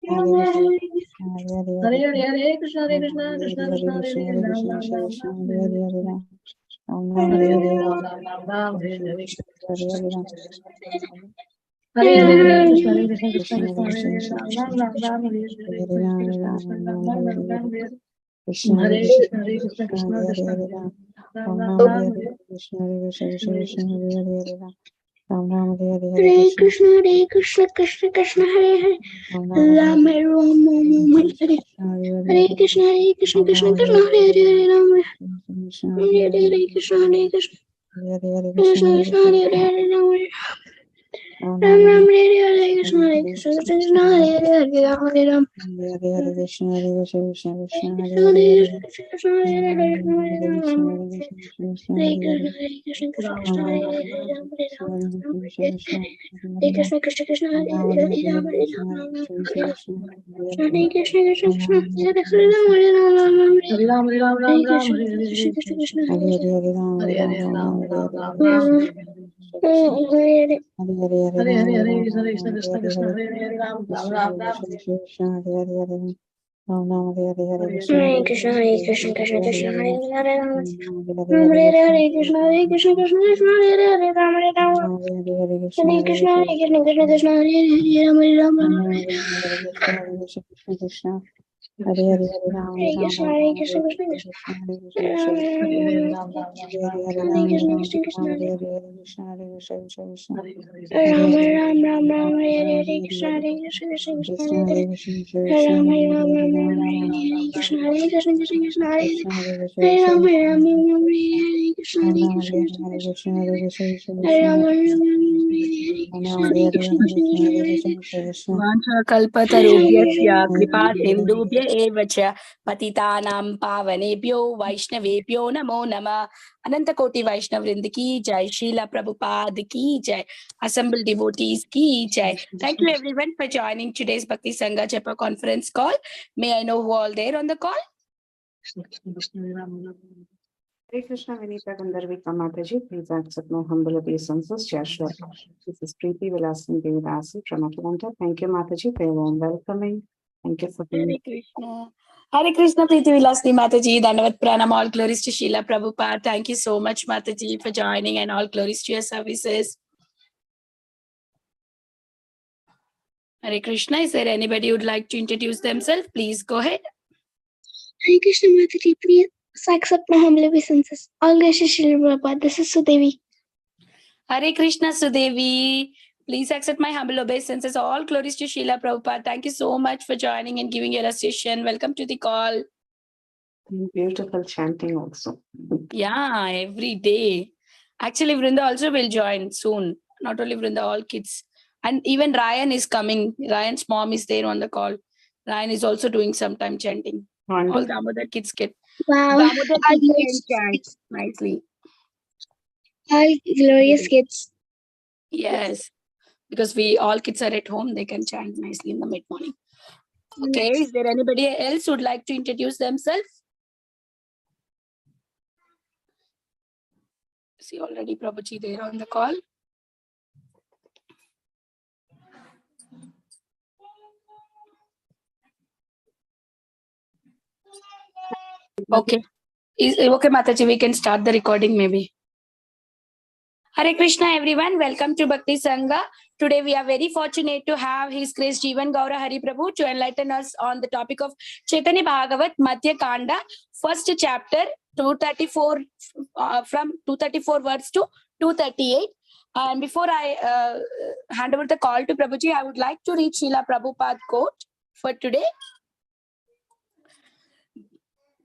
Hare Hare Hare Krishna Hare Krishna Krishna Krishna Hare Hare Ram Ram Ram Ram Hare Hare Hare Hare Ram Ram Ram Ram Hare Hare Hare Hare Hare Krishna Hare Krishna Krishna Krishna Hare Hare Ram Ram Ram Ram Hare Hare Krishna Krishna Krishna Ram Ram Ram Ram Hare Hare Hare Krishna Hare Krishna Krishna Krishna Ram Ram Ram Hare Hare Krishna Krishna Krishna Hare Hare Ram Hare Ram Hare Hare Krishna Krishna Krishna Hare Hare Ram Hare Krishna Krishna Krishna Hare Hare Ram Ram Ram Hare Hare Krishna Krishna Krishna Hare Hare Ram Hare Ram Hare Krishna Krishna Krishna Hare Hare Ram Hare Ram Hare Krishna Krishna Krishna Hare Hare Ram Hare Ram Hare Krishna Krishna Krishna Hare Hare Ram Hare Ram Hare Krishna Krishna Krishna Hare Hare Ram Hare Ram Hare Ram Hare Ram Ram Ram Hare Hare Krishna Krishna Krishna Hare Hare Hare Hare Ram Ram Ram Ram Hare Hare Hare Hare Hare Krishna Krishna Krishna Krishna Hare Hare Ram Ram Ram Ram Hare Krishna Krishna Krishna Hare Hare Ram Ram Hare Krishna Krishna Krishna Hare Hare Ram Hare Ram Hare Krishna Krishna Krishna Hare Hare Ram Hare Ram Hare Krishna Krishna Krishna Hare Hare Hare Hare Ram Ram Ram Ram Hare Krishna Krishna Krishna Hare Hare Ram Hare Ram Ram Ram Hare Hare Krishna Krishna Krishna Hare Hare Ram Hare Ram Ram Ram Hare Hare Krishna Krishna Krishna Krishna Hare Hare Ram Hare Ram Ram Ram Hare Krishna Krishna Krishna Hare Ram Hare Ram Ram Hare Krishna Krishna Krishna वाञ्छाकल्पतरुभ्यश्च कृपा सिन्धुभ्य एव च पतितानां पावनेभ्यो वैष्णवेभ्यो नमो नमः. अनंत कोटि वैष्णव वृंद की जय. शीला प्रभुपाद की जय. Assembled devotees की जय. Thank you everyone for joining today's Bhakti Sangha Japa conference call. May I know who all there on the call? Hare Krishna, Vinita Gandharvika Mataji, please accept my humble obeisances. Joshua. This is Preeti Vilasini Devidasi from Atlanta. Thank you, Mataji, for your warm welcoming. Thank you for being Hare Krishna. Hare Krishna, Preeti Vilasini Mataji. Dandavat Pranam. All glories to Srila Prabhupada. Thank you so much, Mataji, for joining, and all glories to your services. Hare Krishna. Is there anybody who would like to introduce themselves? Please go ahead. Hare Krishna Mataji, please accept my humble obeisances. All glories to Srila Prabhupada. This is Sudevi. Hare Krishna, Sudevi. Please accept my humble obeisances. All glories to Srila Prabhupada. Thank you so much for joining and giving your association. Welcome to the call. beautiful chanting also. Yeah, every day. Actually, Vrinda also will join soon. Not only Vrinda, all kids. And even Ryan is coming. Ryan's mom is there on the call. Ryan is also doing sometime chanting. Wonderful. All Damodar kids get. Wow. Damodar kids can chant nicely. All glorious kids. Yes. Because all kids are at home, they can chant nicely in the mid-morning. Okay, is there anybody else who would like to introduce themselves? See already Prabhuji there on the call. Okay. Okay, Mataji, we can start the recording maybe. Hare Krishna, everyone. Welcome to Bhakti Sangha. Today we are very fortunate to have His Grace Jivana Gaurahari Prabhu to enlighten us on the topic of Caitanya Bhagavata Madhya khanda, first chapter, 234, from 234 words to 238. And before I hand over the call to Prabhuji, I would like to read Srila Prabhupada quote for today.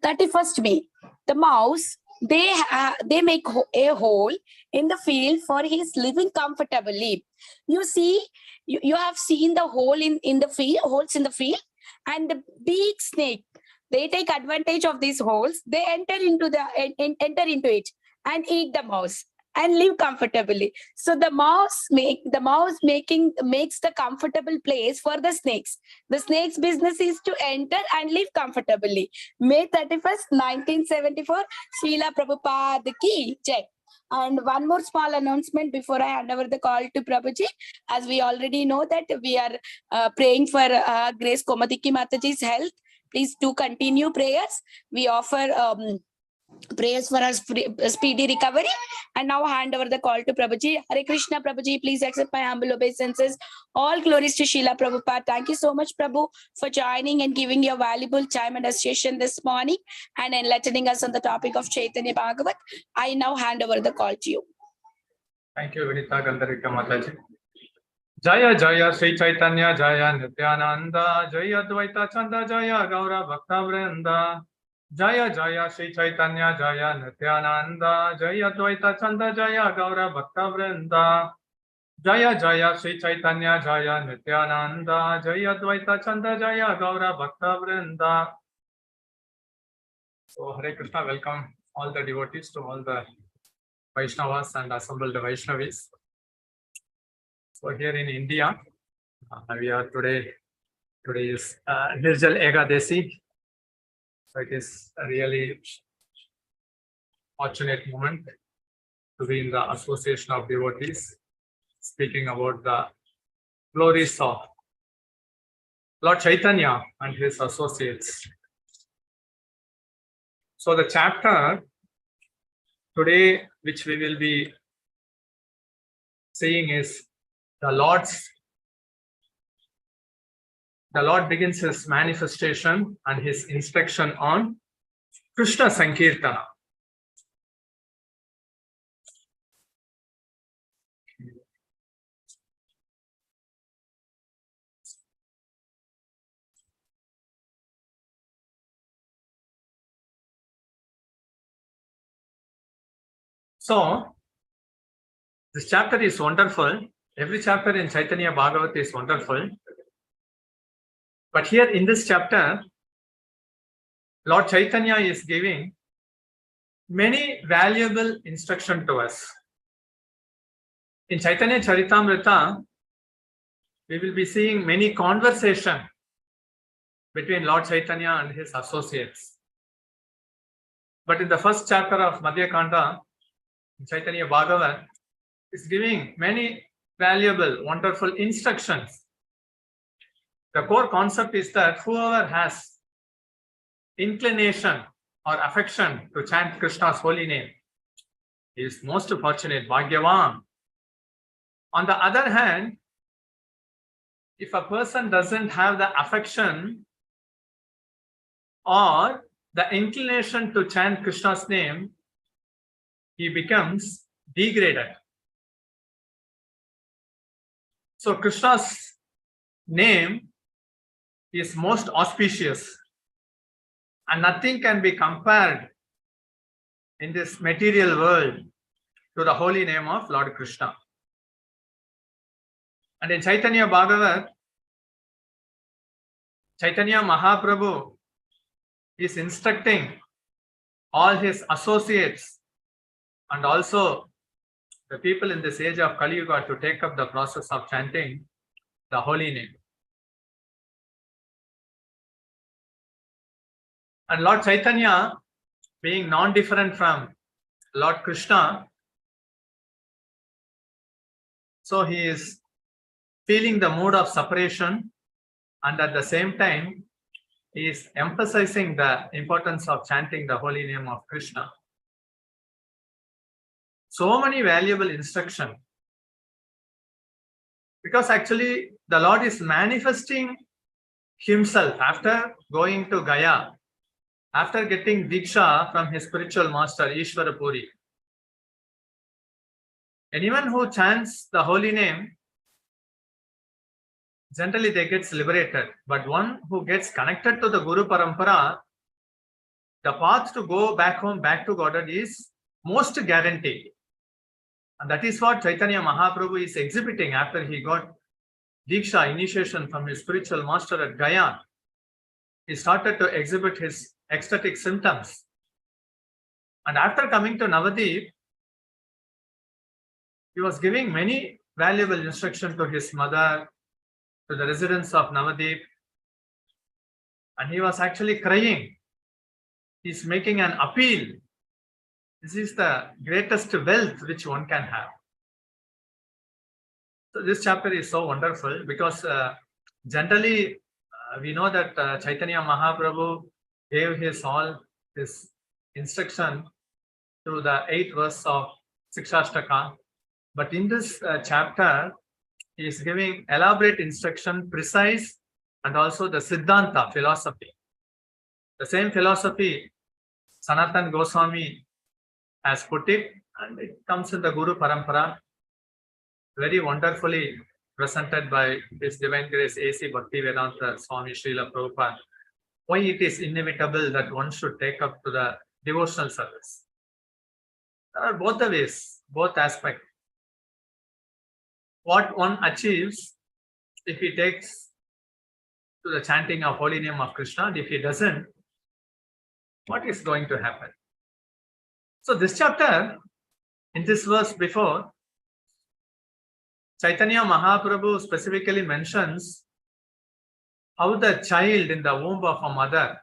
31st May. The mouse, they make a hole in the field for his living comfortably. You see, you have seen the hole in the field, holes in the field, and the big snake, they take advantage of these holes. They enter into it and eat the mouse and live comfortably. So the mouse makes the comfortable place for the snakes. The snake's business is to enter and live comfortably. May 31st, 1974, Srila Prabhupada ki jai. And one more small announcement before I hand over the call to Prabhuji. As we already know that we are praying for Grace Komadiki Mataji's health. Please do continue prayers. We offer prayers for her speedy recovery. And now hand over the call to Prabhuji. Hare Krishna, Prabhuji. Please accept my humble obeisances. All glories to Srila Prabhupada. Thank you so much, Prabhu, for joining and giving your valuable time and association this morning and enlightening us on the topic of Caitanya Bhagavat. I now hand over the call to you. Thank you, Vinita Gandarika Mataji. Jaya Jaya Sri Caitanya Jaya Nityananda Jaya Dvaita Chanda Jaya Gaura Bhakta Vrinda Jaya Jaya Sri Caitanya Jaya Nityananda Jaya Dvaita Chanda Jaya Gaura Bhakta Vrinda Jaya Jaya Sri Caitanya Jaya Nityananda Jaya Dvaita Chanda Jaya Gaura Bhakta Vrinda. So Hare Krishna, welcome all the devotees to all the Vaishnavas and assembled Vaishnavis. So here in India, we are today is Nirjal Ekadasi. So it is a really fortunate moment to be in the association of devotees, speaking about the glories of Lord Chaitanya and his associates. So the chapter today, which we will be seeing, is the Lord begins his manifestation and his instruction on Krishna Sankirtana. So, this chapter is wonderful. Every chapter in Caitanya Bhagavata is wonderful. But here in this chapter, Lord Chaitanya is giving many valuable instruction to us. In Chaitanya Charitamrita, we will be seeing many conversation between Lord Chaitanya and his associates. But in the first chapter of Madhya khanda, Caitanya Bhagavat is giving many valuable, wonderful instructions. The core concept is that whoever has inclination or affection to chant Krishna's holy name is most fortunate, Bhagyavan. On the other hand, if a person doesn't have the affection or the inclination to chant Krishna's name, he becomes degraded. So Krishna's name is most auspicious, and nothing can be compared in this material world to the holy name of Lord Krishna. And in Caitanya Bhagavat, Chaitanya Mahaprabhu is instructing all his associates and also the people in this age of Kali Yuga to take up the process of chanting the holy name. And Lord Chaitanya, being non-different from Lord Krishna, so he is feeling the mood of separation, and at the same time, he is emphasizing the importance of chanting the holy name of Krishna. So many valuable instruction, because actually the Lord is manifesting himself after going to Gaya, after getting Diksha from his spiritual master Ishvara Puri. Anyone who chants the holy name, generally they get liberated, but one who gets connected to the Guru Parampara, the path to go back home, back to Godhead is most guaranteed. And that is what Chaitanya Mahaprabhu is exhibiting after he got Diksha, initiation from his spiritual master at Gaya. He started to exhibit his ecstatic symptoms. And after coming to Navadip, he was giving many valuable instruction to his mother, to the residents of Navadip. And he was actually crying. He's making an appeal This is the greatest wealth which one can have. So this chapter is so wonderful because generally we know that Chaitanya Mahaprabhu gave his all his instruction through the 8th verse of Sikshashtaka. But in this chapter, he is giving elaborate instruction, precise, and also the Siddhanta philosophy. The same philosophy Sanatan Goswami has put it, and it comes in the Guru Parampara, very wonderfully presented by His Divine Grace A.C. Bhaktivedanta Swami Srila Prabhupada. Why it is inevitable that one should take up to the devotional service. There are both the ways, both aspects. What one achieves if he takes to the chanting of holy name of Krishna, and if he doesn't, what is going to happen? So this chapter, in this verse before, Chaitanya Mahaprabhu specifically mentions how the child in the womb of a mother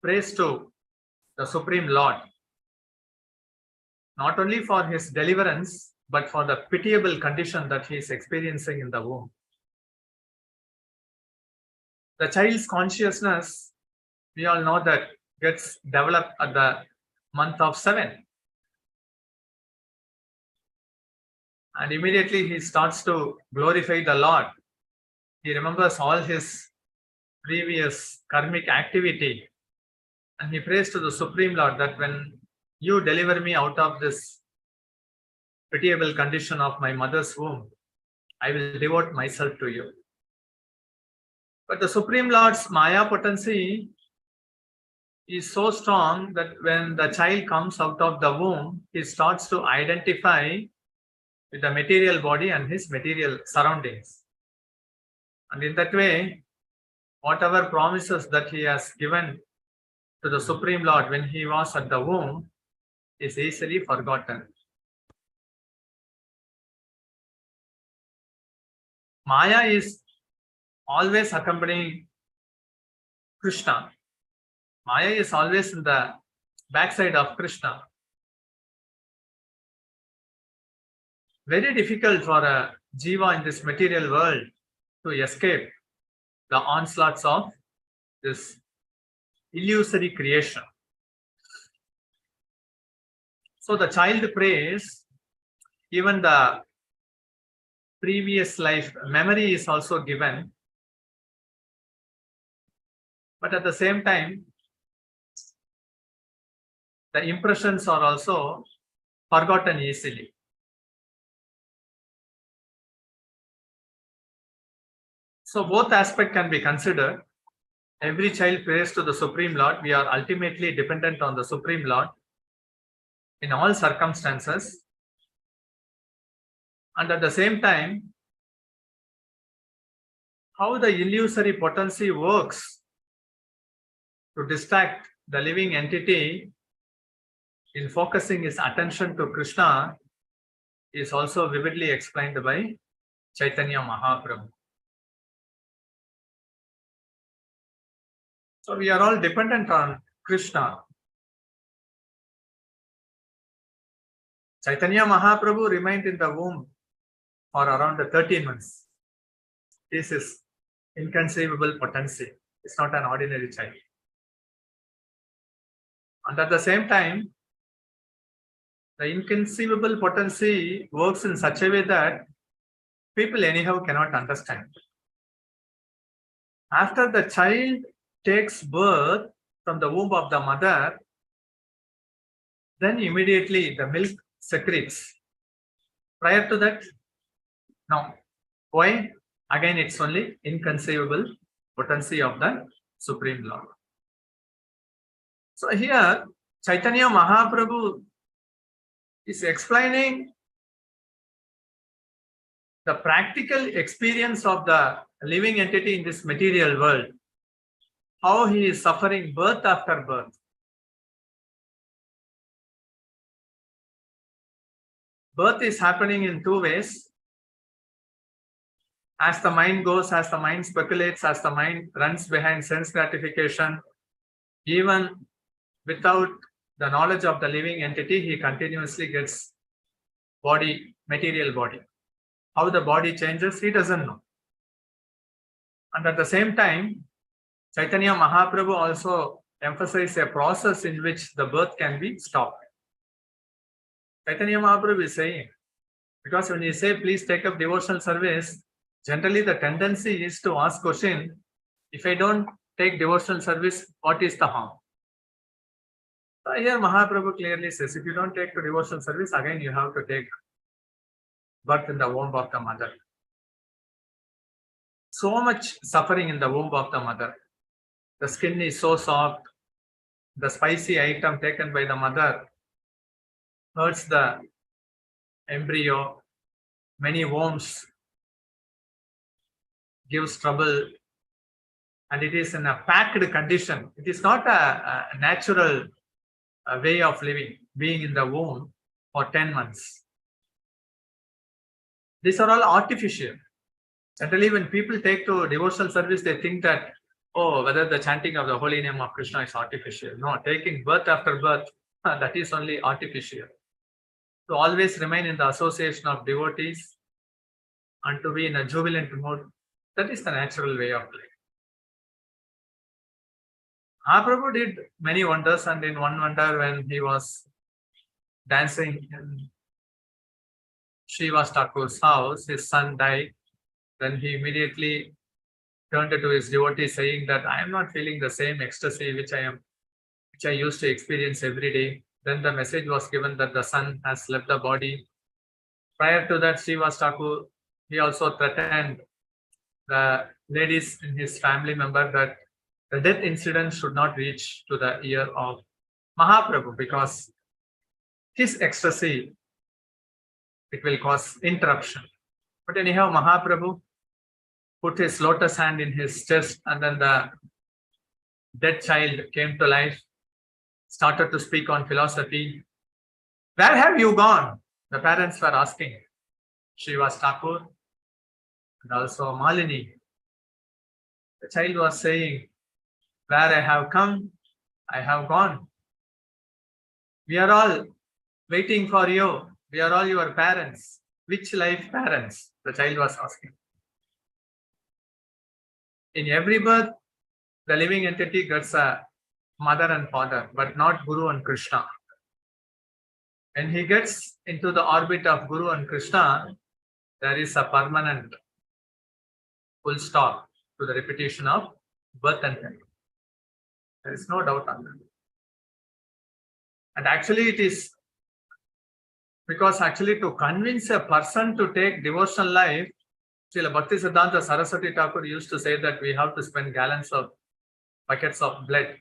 prays to the Supreme Lord, not only for his deliverance, but for the pitiable condition that he is experiencing in the womb. The child's consciousness, we all know that, gets developed at the month of 7. And immediately he starts to glorify the Lord. He remembers all his previous karmic activity. And he prays to the Supreme Lord that when you deliver me out of this pitiable condition of my mother's womb, I will devote myself to you. But the Supreme Lord's Maya potency is so strong that when the child comes out of the womb, he starts to identify with the material body and his material surroundings. And in that way, whatever promises that he has given to the Supreme Lord when he was at the womb is easily forgotten. Maya is always accompanying Krishna. Maya is always in the backside of Krishna. Very difficult for a jiva in this material world to escape the onslaughts of this illusory creation. So the child prays, even the previous life memory is also given, but at the same time, the impressions are also forgotten easily. So both aspects can be considered. Every child prays to the Supreme Lord. We are ultimately dependent on the Supreme Lord in all circumstances. And at the same time, how the illusory potency works to distract the living entity in focusing his attention to Krishna is also vividly explained by Chaitanya Mahaprabhu. So we are all dependent on Krishna. Chaitanya Mahaprabhu remained in the womb for around 13 months. This is inconceivable potency. It's not an ordinary child. And at the same time, the inconceivable potency works in such a way that people anyhow cannot understand. After the child takes birth from the womb of the mother, then immediately the milk secretes. Prior to that, no. Why? Again, it's only inconceivable potency of the Supreme Lord. So here, Chaitanya Mahaprabhu is explaining the practical experience of the living entity in this material world, how he is suffering birth after birth. Birth is happening in two ways. As the mind goes, as the mind speculates, as the mind runs behind sense gratification, even without the knowledge of the living entity, he continuously gets body, material body. How the body changes, he doesn't know. And at the same time, Chaitanya Mahaprabhu also emphasized a process in which the birth can be stopped. Caitanya Mahaprabhu is saying, because when you say, please take up devotional service, generally the tendency is to ask question, if I don't take devotional service, what is the harm? So here Mahaprabhu clearly says, if you don't take to devotional service, again you have to take birth in the womb of the mother. So much suffering in the womb of the mother. The skin is so soft. The spicy item taken by the mother hurts the embryo. Many wounds gives trouble. And it is in a packed condition. It is not a natural way of living, being in the womb for 10 months. These are all artificial. Generally, when people take to devotional service, they think that, oh, whether the chanting of the holy name of Krishna is artificial. No, taking birth after birth, that is only artificial. To always remain in the association of devotees and to be in a jubilant mood, that is the natural way of life. Mahaprabhu did many wonders, and in one wonder, when he was dancing in Srivas Thakur's house, his son died. Then he immediately turned to his devotee saying that I am not feeling the same ecstasy which I used to experience every day. Then the message was given that the son has left the body. Prior to that, Srivas Thakur, he also threatened the ladies in his family member that the death incident should not reach to the ear of Mahaprabhu, because his ecstasy, it will cause interruption. But anyhow, Mahaprabhu put his lotus hand in his chest, and then the dead child came to life, started to speak on philosophy. Where have you gone? The parents were asking. Srivas Thakur and also Malini. The child was saying, where I have come, I have gone. We are all waiting for you. We are all your parents. Which life parents? The child was asking. In every birth, the living entity gets a mother and father, but not Guru and Krishna. When he gets into the orbit of Guru and Krishna, there is a permanent full stop to the repetition of birth and death. There is no doubt on that. And actually it is because actually to convince a person to take devotional life, Srila Bhaktisiddhanta Saraswati Thakur used to say that we have to spend buckets of blood.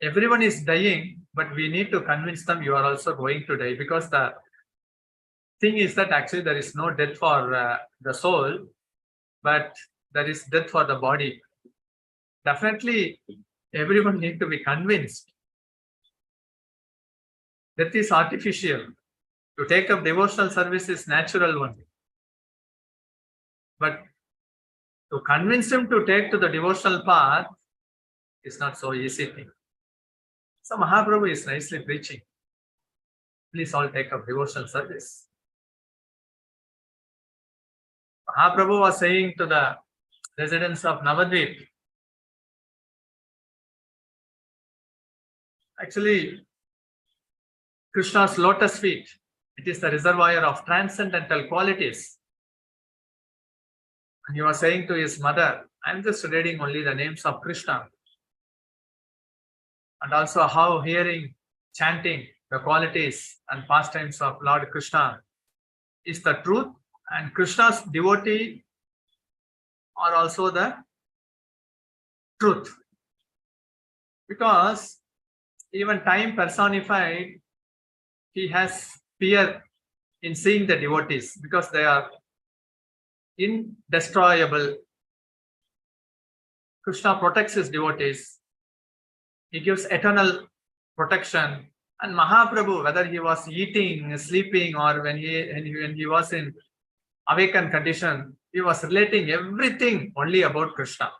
Everyone is dying, but we need to convince them you are also going to die, because the thing is that actually there is no death for the soul, but there is death for the body. Definitely, everyone needs to be convinced. Death is artificial. To take up devotional service is natural one. But to convince him to take to the devotional path is not so easy thing. So Mahaprabhu is nicely preaching. Please all take up devotional service. Mahaprabhu was saying to the residents of Navadvip, actually, Krishna's lotus feet, it is the reservoir of transcendental qualities. And he was saying to his mother, I am just reading only the names of Krishna. And also how hearing, chanting the qualities and pastimes of Lord Krishna is the truth, and Krishna's devotee are also the truth. Because even time personified, he has fear in seeing the devotees because they are indestructible. Krishna protects his devotees. He gives eternal protection. And Mahaprabhu, whether he was eating, sleeping, or when he was in awakened condition, he was relating everything only about Krishna.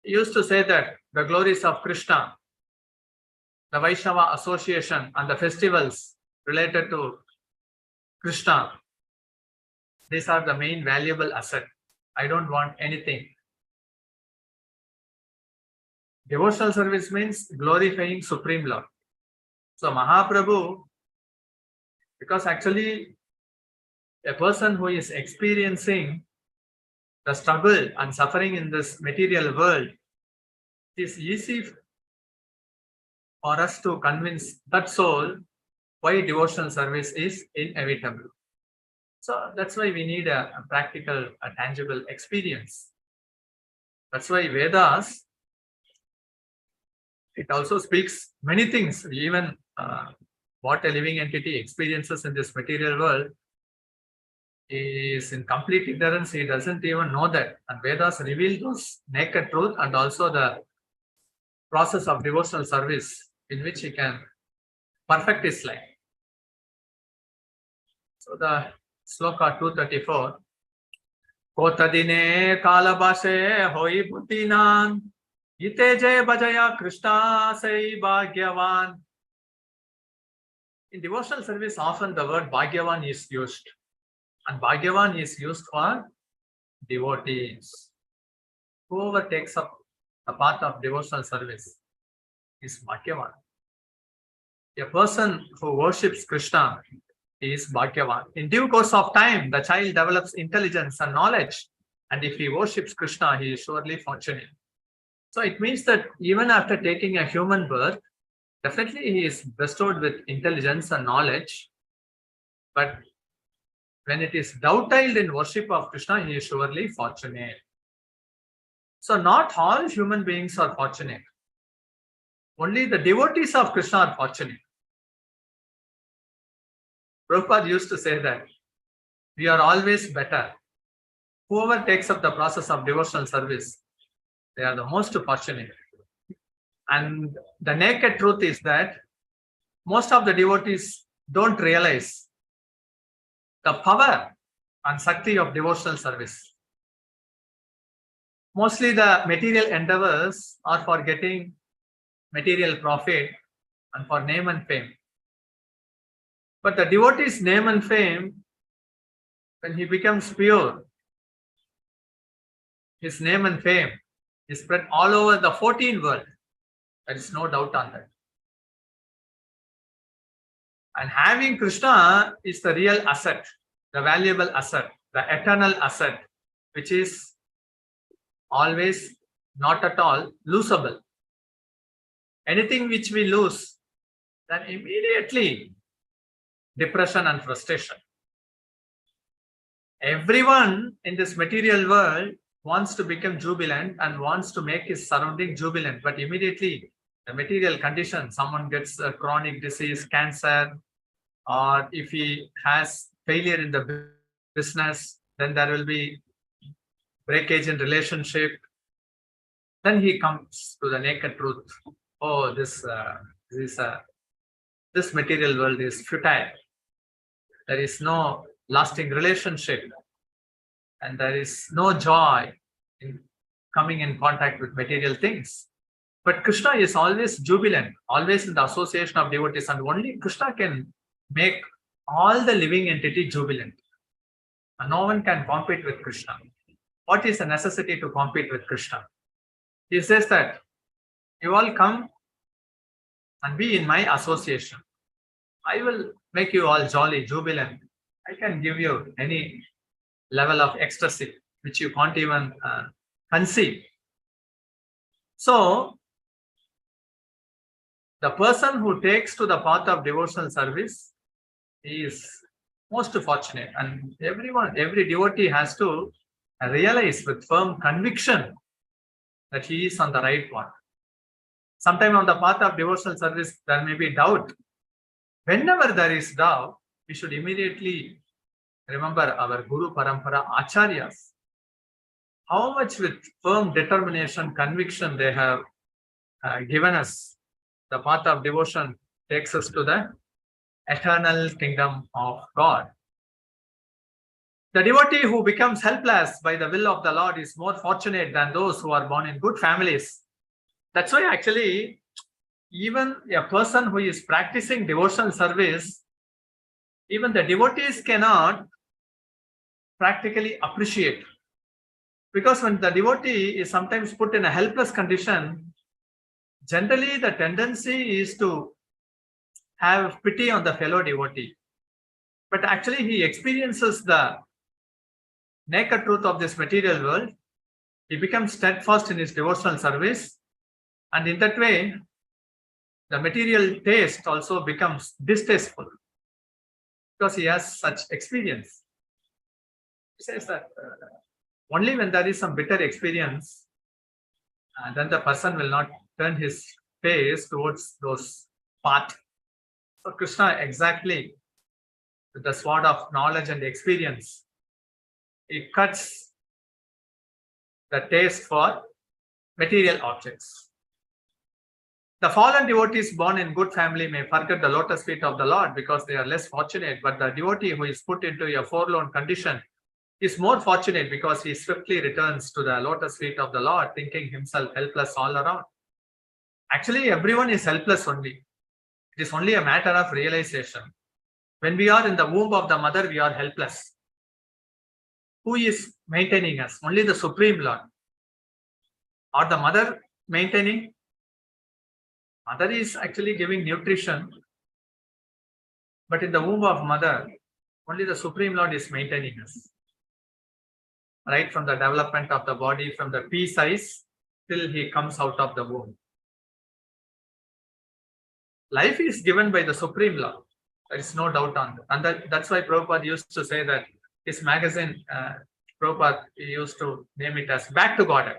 He used to say that the glories of Krishna, the Vaishnava association and the festivals related to Krishna, these are the main valuable asset. I don't want anything. Devotional service means glorifying Supreme Lord. So Mahaprabhu, because actually a person who is experiencing the struggle and suffering in this material world, it is easy for us to convince that soul why devotional service is inevitable. So that's why we need a practical, a tangible experience. That's why Vedas, it also speaks many things. Even what a living entity experiences in this material world is in complete ignorance. He doesn't even know that. And Vedas reveal those naked truth and also the process of devotional service in which he can perfect his life. So the sloka 234. Kotadine kalabashe hoi bhutinan ite jay bajaya Krishna say bhagyavan. In devotional service, often the word bhagyavan is used. And bhagyavan is used for devotees. Whoever takes up the path of devotional service is bhagyavan. A person who worships Krishna is bhagyavan. In due course of time, the child develops intelligence and knowledge. And if he worships Krishna, he is surely fortunate. So it means that even after taking a human birth, definitely he is bestowed with intelligence and knowledge. But when it is dovetailed in worship of Krishna, he is surely fortunate. So not all human beings are fortunate. Only the devotees of Krishna are fortunate. Prabhupada used to say that we are always better. Whoever takes up the process of devotional service, they are the most fortunate. And the naked truth is that most of the devotees don't realize the power and Shakti of devotional service. Mostly the material endeavors are for getting material profit and for name and fame. But the devotee's name and fame, when he becomes pure, his name and fame is spread all over the 14th world. There is no doubt on that. And having Krishna is the real asset, the valuable asset, the eternal asset, which is always not at all losable. Anything which we lose, then immediately depression and frustration. Everyone in this material world wants to become jubilant and wants to make his surrounding jubilant, but immediately the material condition, someone gets a chronic disease, cancer, or if he has failure in the business, then there will be breakage in relationship. Then he comes to the naked truth. Oh, this material world is futile. There is no lasting relationship, and there is no joy in coming in contact with material things. But Krishna is always jubilant, always in the association of devotees, and only Krishna can make all the living entity jubilant. And no one can compete with Krishna. What is the necessity to compete with Krishna? He says that you all come and be in my association. I will make you all jolly, jubilant. I can give you any level of ecstasy which you can't even conceive. So, the person who takes to the path of devotional service is most fortunate, and every devotee has to realize with firm conviction that he is on the right one. Sometime on the path of devotional service, there may be doubt. Whenever there is doubt, we should immediately remember our Guru Parampara Acharyas. How much with firm determination, conviction they have given us. The path of devotion takes us to the eternal kingdom of God. The devotee who becomes helpless by the will of the Lord is more fortunate than those who are born in good families. That's why actually, even a person who is practicing devotional service, even the devotees cannot practically appreciate. Because when the devotee is sometimes put in a helpless condition, generally the tendency is to have pity on the fellow devotee. But actually he experiences the naked truth of this material world. He becomes steadfast in his devotional service, and in that way, the material taste also becomes distasteful because he has such experience. He says that only when there is some bitter experience, then the person will not turn his face towards those paths. So Krishna, exactly with the sword of knowledge and experience, he cuts the taste for material objects. The fallen devotees born in good family may forget the lotus feet of the Lord because they are less fortunate, but the devotee who is put into a forlorn condition is more fortunate because he swiftly returns to the lotus feet of the Lord, thinking himself helpless all around. Actually, everyone is helpless only. It is only a matter of realization. When we are in the womb of the mother, we are helpless. Who is maintaining us? Only the Supreme Lord. Or the mother maintaining? Mother is actually giving nutrition, but in the womb of mother, only the Supreme Lord is maintaining us. Right from the development of the body, from the pea size till he comes out of the womb. Life is given by the Supreme Lord. There is no doubt on that. And that's why Prabhupada used to say that his magazine, Prabhupada used to name it as Back to Godhead,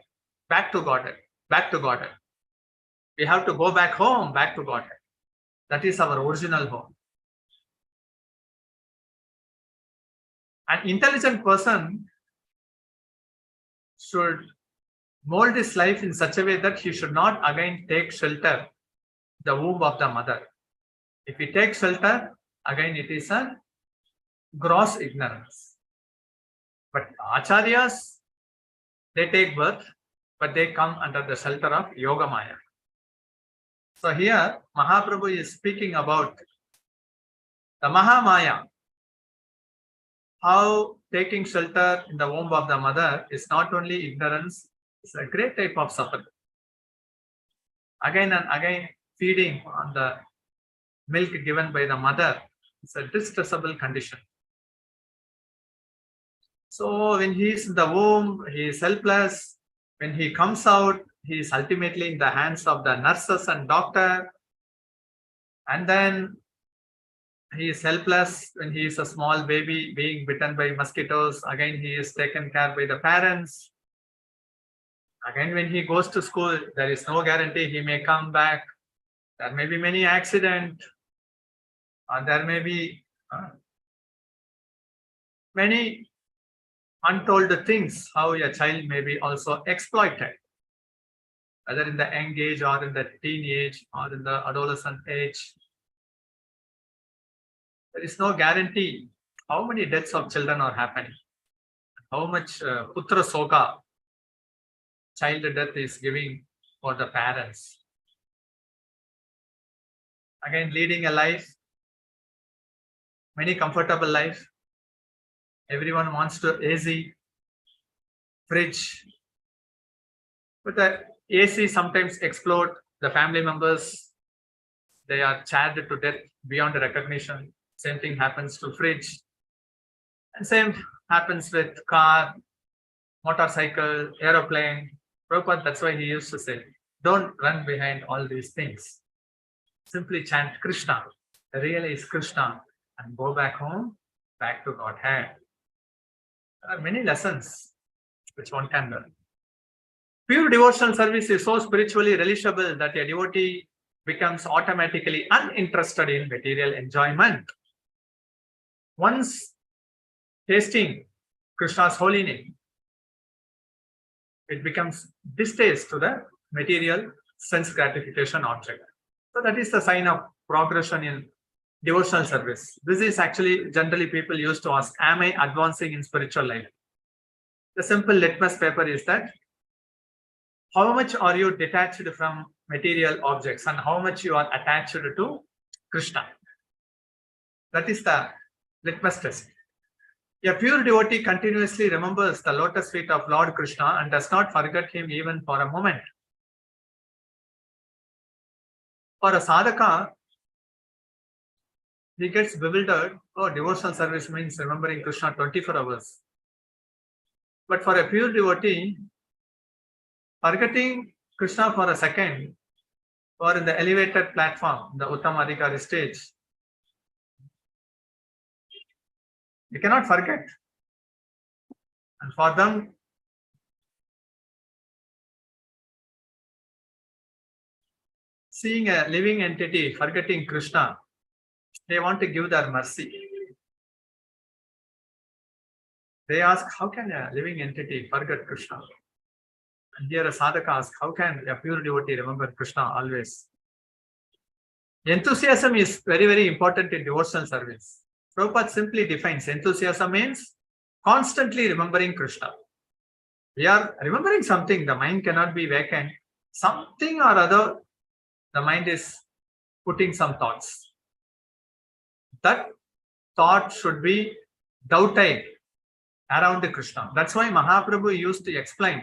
Back to Godhead, Back to Godhead. We have to go back home, back to Godhead. That is our original home. An intelligent person should mold his life in such a way that he should not again take shelter the womb of the mother. If he takes shelter, again it is a gross ignorance. But acharyas, they take birth, but they come under the shelter of Yoga Maya. So here, Mahaprabhu is speaking about the Mahamaya, how taking shelter in the womb of the mother is not only ignorance, it's a great type of suffering. Again and again, feeding on the milk given by the mother is a distressable condition. So when he is in the womb, he is helpless. When he comes out, he is ultimately in the hands of the nurses and doctor. And then he is helpless when he is a small baby being bitten by mosquitoes. Again, he is taken care by the parents. Again, when he goes to school, there is no guarantee he may come back. There may be many accidents, or there may be many untold things, how a child may be also exploited, whether in the young age or in the teen age or in the adolescent age. There is no guarantee how many deaths of children are happening, how much putra soga, child death is giving for the parents. Again, leading a life, many comfortable life. Everyone wants to AC, fridge, but the AC sometimes explode. The family members, they are charged to death beyond recognition. Same thing happens to fridge. And same happens with car, motorcycle, aeroplane. Prabhupada, that's why he used to say, don't run behind all these things. Simply chant Krishna. The real is Krishna, and go back home, back to Godhead. There are many lessons which one can learn. Pure devotional service is so spiritually relishable that a devotee becomes automatically uninterested in material enjoyment. Once tasting Krishna's holy name, it becomes distaste to the material sense gratification object. So that is the sign of progression in devotional service. This is actually generally people used to ask, am I advancing in spiritual life? The simple litmus paper is that how much are you detached from material objects and how much you are attached to Krishna? That is the litmus test. A pure devotee continuously remembers the lotus feet of Lord Krishna and does not forget him even for a moment. For a sadhaka, he gets bewildered. Oh, devotional service means remembering Krishna 24 hours. But for a pure devotee, forgetting Krishna for a second or in the elevated platform, the Uttama Adhikari stage, you cannot forget. And for them, seeing a living entity forgetting Krishna, they want to give their mercy. They ask, how can a living entity forget Krishna? And here a sadhaka asks, how can a pure devotee remember Krishna always? Enthusiasm is very, very important in devotional service. Prabhupada simply defines enthusiasm means constantly remembering Krishna. We are remembering something, the mind cannot be vacant. Something or other, the mind is putting some thoughts. That thought should be doubted around the Krishna. That's why Mahaprabhu used to explain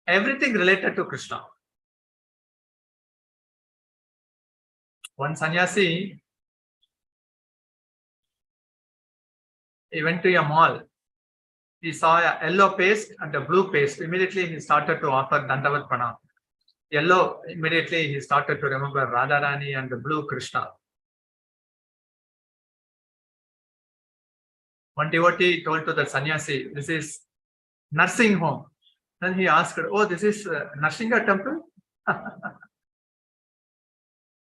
everything related to Krishna. One sannyasi, he went to a mall. He saw a yellow paste and a blue paste. Immediately he started to offer Dandavat Pranam. Yellow, immediately he started to remember Radharani, and the blue Krishna. One devotee told to the sannyasi, this is nursing home. Then he asked, oh, this is Narsinga temple?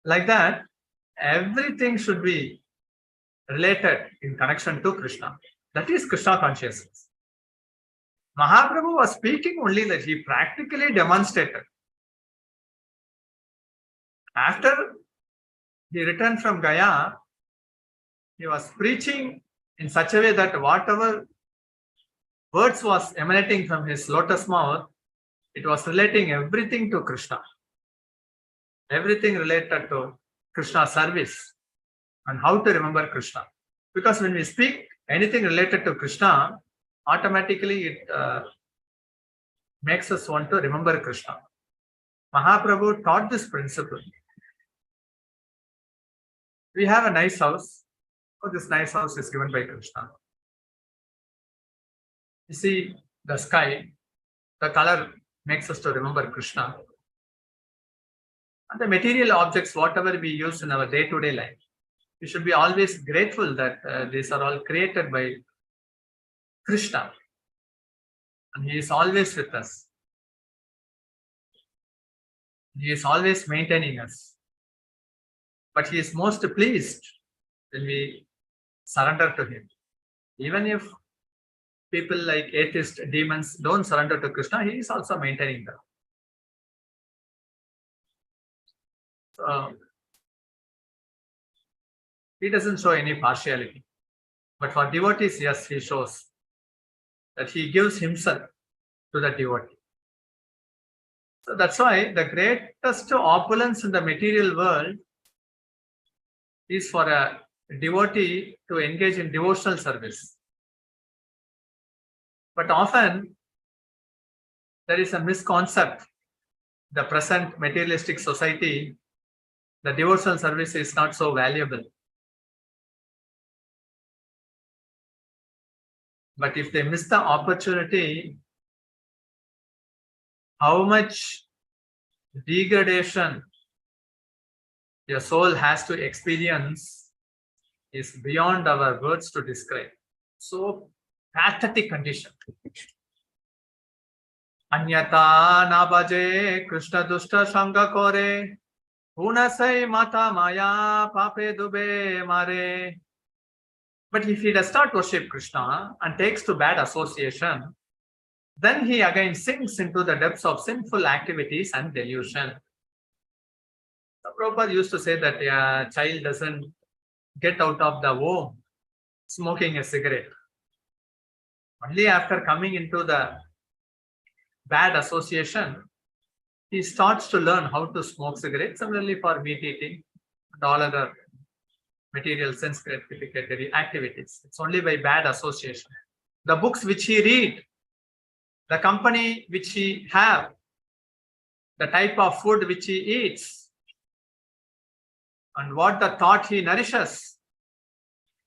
Like that, everything should be related in connection to Krishna. That is Krishna consciousness. Mahaprabhu was speaking only that he practically demonstrated. After he returned from Gaya, he was preaching in such a way that whatever words was emanating from his lotus mouth, it was relating everything to Krishna. Everything related to Krishna service and how to remember Krishna. Because when we speak anything related to Krishna, automatically it makes us want to remember Krishna. Mahaprabhu taught this principle. We have a nice house. Oh, this nice house is given by Krishna. You see the sky, the color makes us to remember Krishna. And the material objects, whatever we use in our day-to-day life, we should be always grateful that these are all created by Krishna. And he is always with us. He is always maintaining us. But he is most pleased when we surrender to him. Even if people like atheist demons don't surrender to Krishna, he is also maintaining them. So, he doesn't show any partiality. But for devotees, yes, he shows that he gives himself to the devotee. So that's why the greatest opulence in the material world is for a devotee to engage in devotional service. But often there is a misconcept. The present materialistic society, the devotional service is not so valuable. But if they miss the opportunity, how much degradation your soul has to experience is beyond our words to describe. So pathetic condition. Anyata nabaje Krishna dushta sanga kore unasai mata maya pape dube mare. But if he does not worship Krishna and takes to bad association, then he again sinks into the depths of sinful activities and delusion. The Prabhupada used to say that a child doesn't get out of the womb smoking a cigarette. Only after coming into the bad association, he starts to learn how to smoke cigarettes. Similarly, for meat eating and all other material sense gratificatory activities. It's only by bad association. The books which he read, the company which he have, the type of food which he eats, and what the thought he nourishes,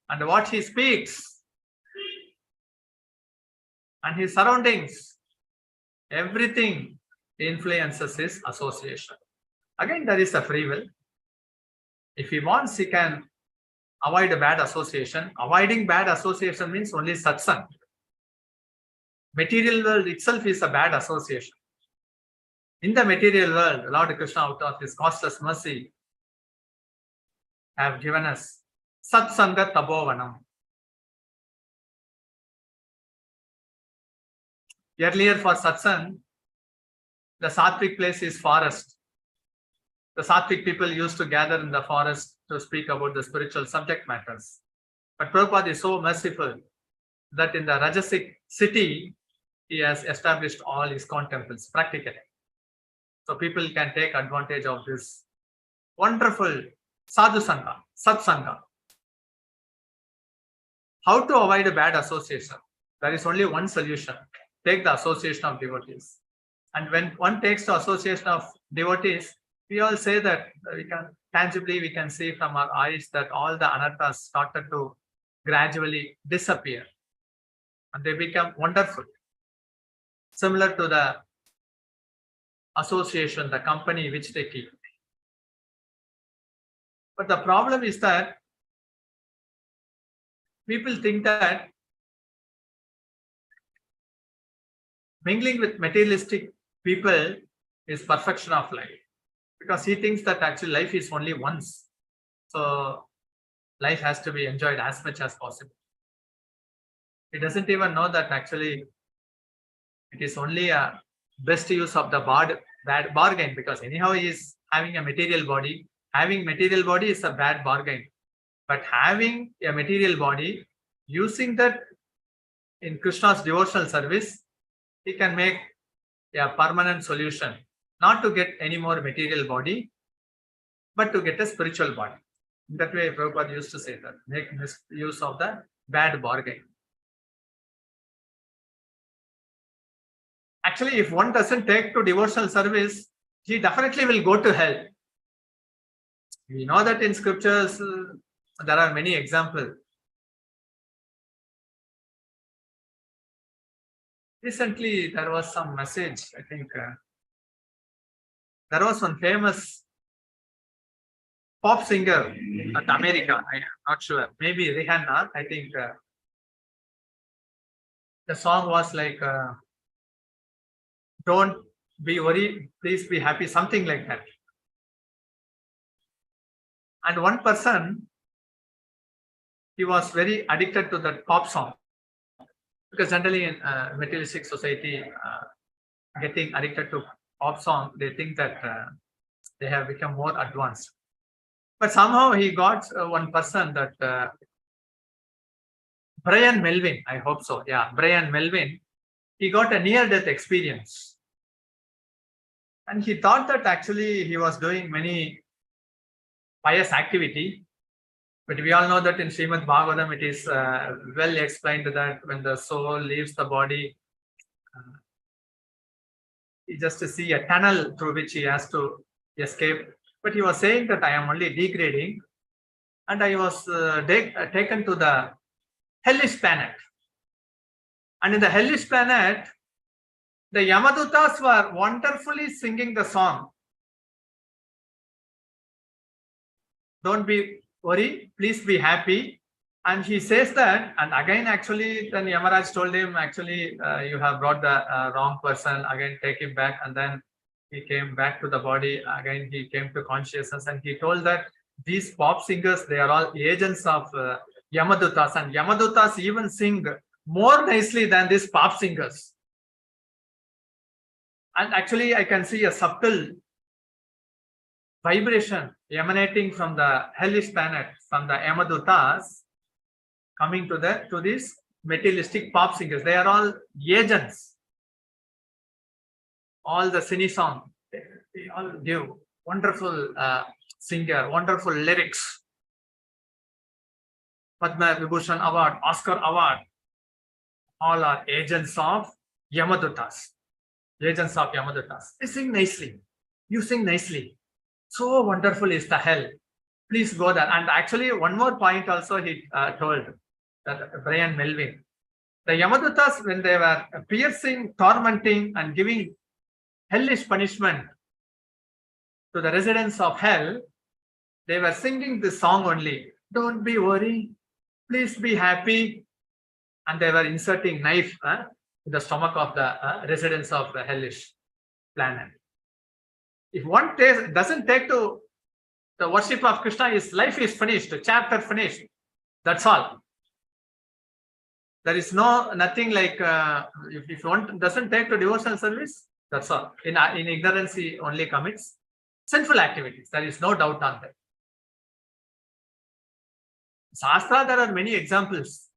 and what he speaks, and his surroundings, everything influences his association. Again, there is a free will. If he wants, he can avoid a bad association. Avoiding bad association means only satsang. Material world itself is a bad association. In the material world, Lord Krishna, out of his costless mercy, have given us satsanga tabovanam. Earlier for satsang, the sattvic place is forest. The sattvic people used to gather in the forest to speak about the spiritual subject matters. But Prabhupada is so merciful that in the Rajasic city, he has established all his temples practically. So people can take advantage of this wonderful sadhu sangha, satsanga. How to avoid a bad association? There is only one solution. Take the association of devotees. And when one takes the association of devotees, we all say that we can see from our eyes that all the anarthas started to gradually disappear. And they become wonderful. Similar to the association, the company which they keep. But the problem is that people think that mingling with materialistic people is perfection of life, because he thinks that actually life is only once. So life has to be enjoyed as much as possible. He doesn't even know that actually it is only a best use of the bad bargain, because anyhow he is having a material body. Having material body is a bad bargain. But having a material body, using that in Krishna's devotional service, he can make a permanent solution, not to get any more material body, but to get a spiritual body. In that way, Prabhupada used to say that, make use of the bad bargain. Actually, if one doesn't take to devotional service, he definitely will go to hell. We know that in scriptures, there are many examples. Recently, there was some message, I think, there was one famous pop singer at America, I am not sure, maybe Rihanna, I think. The song was like, don't be worried, please be happy, something like that. And one person, he was very addicted to that pop song, because generally in materialistic society, getting addicted to pop song, they think that they have become more advanced. But somehow he got one person, that Brian Melvin, I hope so, yeah, Brian Melvin, he got a near-death experience. And he thought that actually he was doing many pious activity. But we all know that in Srimad Bhagavatam, it is well explained that when the soul leaves the body, he just see a tunnel through which he has to escape. But he was saying that I am only degrading, and I was taken to the hellish planet. And in the hellish planet, the Yamadutas were wonderfully singing the song. Don't be worried, please be happy. And he says that, and again actually then Yamaraj told him, actually you have brought the wrong person, again take him back. And then he came back to the body, again he came to consciousness, and he told that these pop singers, they are all agents of Yamadutas, and Yamadutas even sing more nicely than these pop singers. And actually I can see a subtle vibration emanating from the hellish planet, from the Yamadutas, coming to these materialistic pop singers. They are all agents. all the cine song, they all give wonderful singer, wonderful lyrics. Padma Vibhushan Award, Oscar Award, all are agents of Yamadutas. Agents of Yamadutas. They sing nicely. You sing nicely. So wonderful is the hell. Please go there. And actually, one more point also he told, that Brian Melvin. The Yamadutas, when they were piercing, tormenting, and giving hellish punishment to the residents of hell, they were singing this song only. Don't be worried. Please be happy. And they were inserting knife in the stomach of the residents of the hellish planet. If one doesn't take to the worship of Krishna, his life is finished, chapter finished. That's all. There is nothing like if one doesn't take to devotional service, that's all. In ignorance, he only commits sinful activities. There is no doubt on that. Shastra, there are many examples,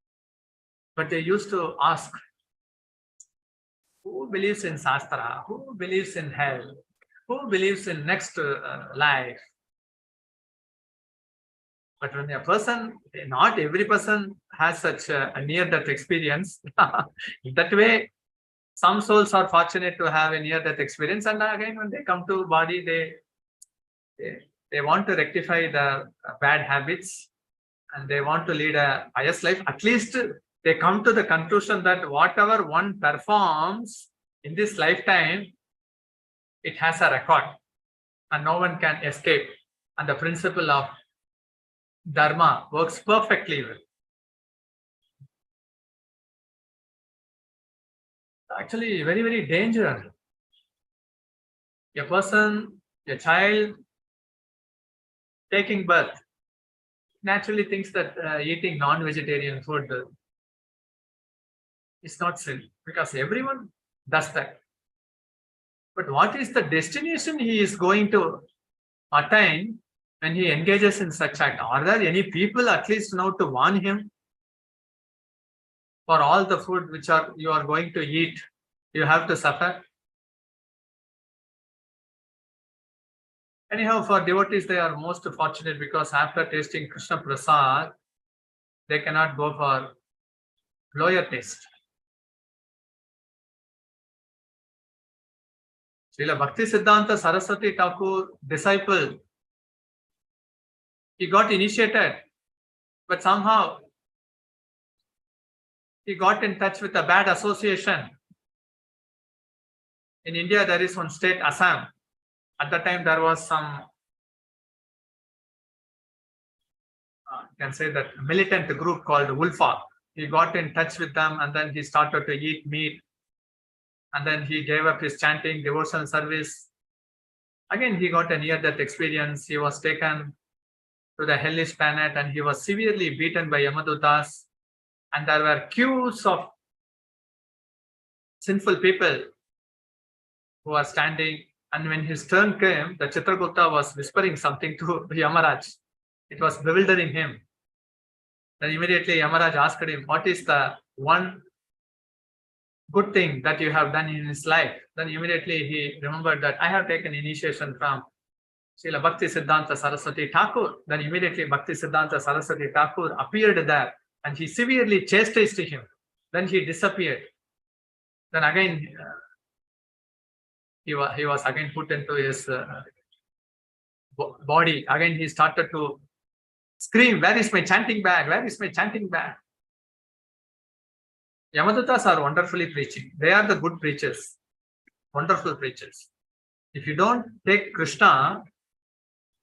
but they used to ask, who believes in Shastra? Who believes in hell? Who believes in next life? But when a person, not every person has such a near-death experience. That way, some souls are fortunate to have a near-death experience, and again, when they come to body, they want to rectify the bad habits, and they want to lead a pious life. At least they come to the conclusion that whatever one performs in this lifetime, it has a record, and no one can escape. And the principle of Dharma works perfectly well. Actually, very, very dangerous. A person, a child taking birth naturally thinks that eating non-vegetarian food is not sin, because everyone does that. But what is the destination he is going to attain when he engages in such act? Are there any people at least now to warn him? For all the food which you are going to eat, you have to suffer. Anyhow, for devotees, they are most fortunate, because after tasting Krishna Prasad, they cannot go for lower taste. Srila Bhakti Siddhanta Saraswati Thakur, disciple, he got initiated, but somehow he got in touch with a bad association. In India, there is one state, Assam. At that time, there was some, you can say that, militant group called Wolfa. He got in touch with them, and then he started to eat meat. And then he gave up his chanting, devotional service. Again, he got a near-death experience. He was taken to the hellish planet, and he was severely beaten by Yamadutas. And there were queues of sinful people who were standing. And when his turn came, the Chitragupta was whispering something to Yamaraj. It was bewildering him. Then immediately Yamaraj asked him, what is the one good thing that you have done in his life? Then immediately he remembered that I have taken initiation from Srila Bhakti Siddhanta Saraswati Thakur. Then immediately Bhakti Siddhanta Saraswati Thakur appeared there, and he severely chastised him. Then he disappeared. Then again, he was again put into his body. Again, he started to scream, where is my chanting bag? Where is my chanting bag? Yamadutas are wonderfully preaching. They are the good preachers, wonderful preachers. If you don't take Krishna,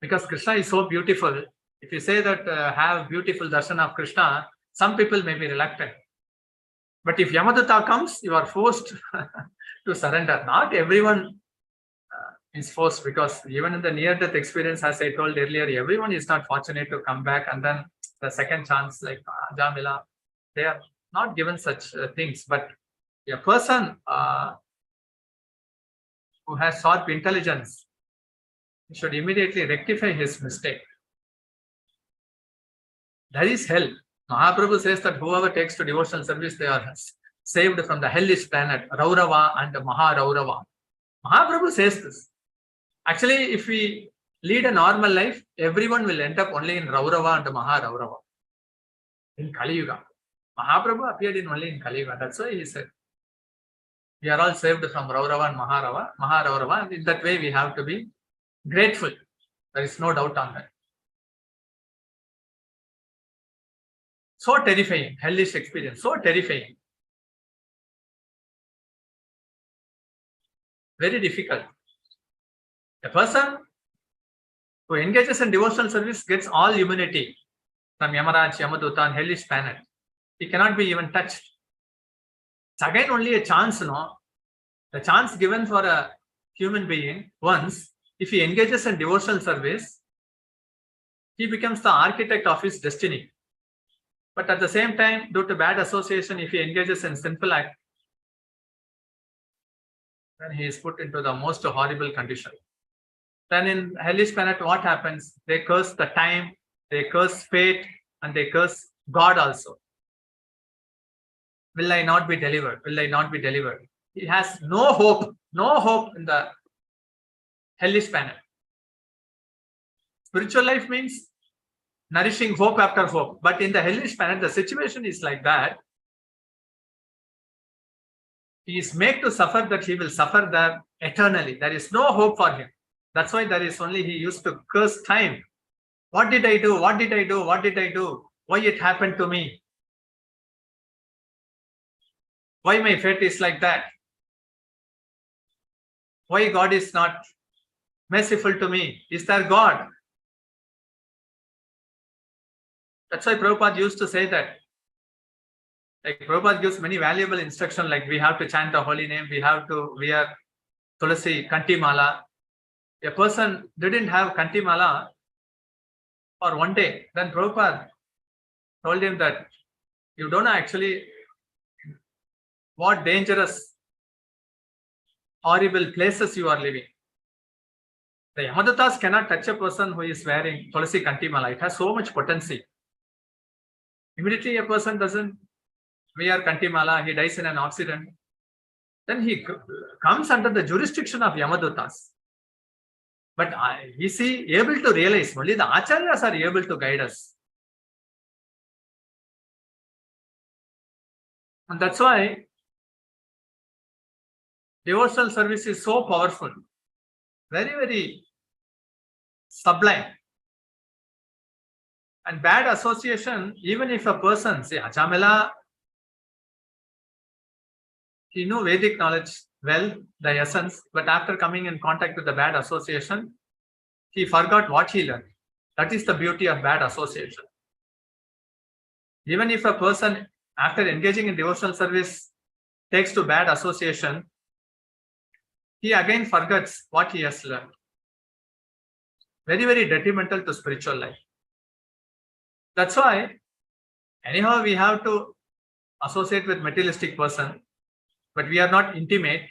because Krishna is so beautiful, if you say that have beautiful darshan of Krishna, some people may be reluctant. But if Yamadutta comes, you are forced to surrender. Not everyone is forced, because even in the near-death experience, as I told earlier, everyone is not fortunate to come back, and then the second chance, like Jamila, they are not given such things. But a person who has sharp intelligence should immediately rectify his mistake. There is hell. Mahaprabhu says that whoever takes to devotional service, they are saved from the hellish planet, Raurava and Maharaurava. Mahaprabhu says this. Actually, if we lead a normal life, everyone will end up only in Raurava and Maharaurava. In Kali Yuga. Mahaprabhu appeared only in Kali Yuga. That's why he said, we are all saved from Raurava and Maharaurava. And in that way, we have to be grateful. There is no doubt on that. So terrifying, hellish experience, so terrifying. Very difficult. A person who engages in devotional service gets all immunity from Yamaraj, Yamaduta, and hellish planet. He cannot be even touched. It's again only a chance, no? The chance given for a human being once, if he engages in devotional service, he becomes the architect of his destiny. But at the same time, due to bad association, if he engages in sinful act, then he is put into the most horrible condition. Then in hellish planet, what happens? They curse the time, they curse fate, and they curse God also. Will I not be delivered? Will I not be delivered? He has no hope in the hellish planet. Spiritual life means nourishing hope after hope. But in the hellish planet, the situation is like that. He is made to suffer that he will suffer there eternally. There is no hope for him. That's why there is only, he used to curse time. What did I do? What did I do? What did I do? Why it happened to me? Why my fate is like that? Why God is not merciful to me? Is there God? That's why Prabhupada used to say that. Like Prabhupada gives many valuable instructions, like we have to chant the holy name, we have to wear Tulasi, Kanti Mala. A person didn't have Kanti Mala for one day. Then Prabhupada told him that you don't know actually what dangerous, horrible places you are living. The Yamadutas cannot touch a person who is wearing Tulasi Kanti Mala. It has so much potency. Immediately a person doesn't wear Kanti Mala, he dies in an accident. Then he comes under the jurisdiction of Yamadutas. But is he able to realize? Only the Acharyas are able to guide us. And that's why devotional service is so powerful. Very, very sublime. And bad association, even if a person, say Achamela, he knew Vedic knowledge well, the essence, but after coming in contact with the bad association, he forgot what he learned. That is the beauty of bad association. Even if a person, after engaging in devotional service, takes to bad association, he again forgets what he has learned. Very, very detrimental to spiritual life. That's why, anyhow, we have to associate with materialistic person, but we are not intimate.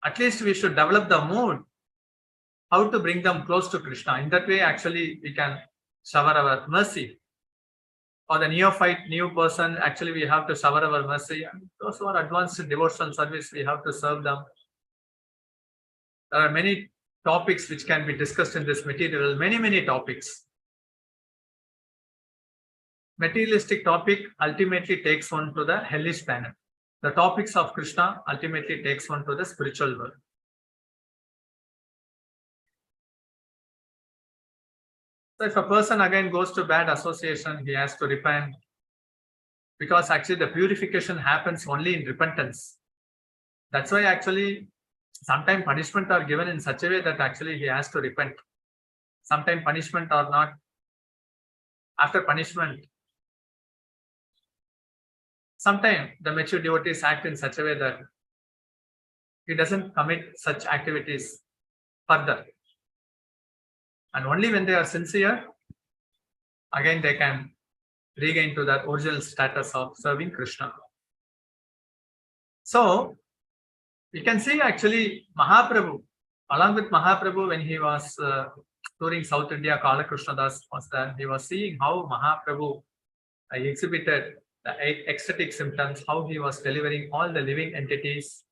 At least we should develop the mood how to bring them close to Krishna. In that way, actually, we can shower our mercy. For the neophyte, new person, actually, we have to shower our mercy. And those who are advanced in devotional service, we have to serve them. There are many topics which can be discussed in this material, many topics. Materialistic topic ultimately takes one to the hellish planet. The topics of Krishna ultimately takes one to the spiritual world. So if a person again goes to bad association, he has to repent, because actually the purification happens only in repentance. That's why actually sometimes punishment are given in such a way that actually he has to repent. Sometimes punishment or not. After punishment, sometimes the mature devotees act in such a way that he doesn't commit such activities further. And only when they are sincere, again they can regain to that original status of serving Krishna. So, we can see actually Mahaprabhu, along with Mahaprabhu, when he was touring South India, Kala Krishnadas was there, he was seeing how Mahaprabhu exhibited the ecstatic symptoms, how he was delivering all the living entities.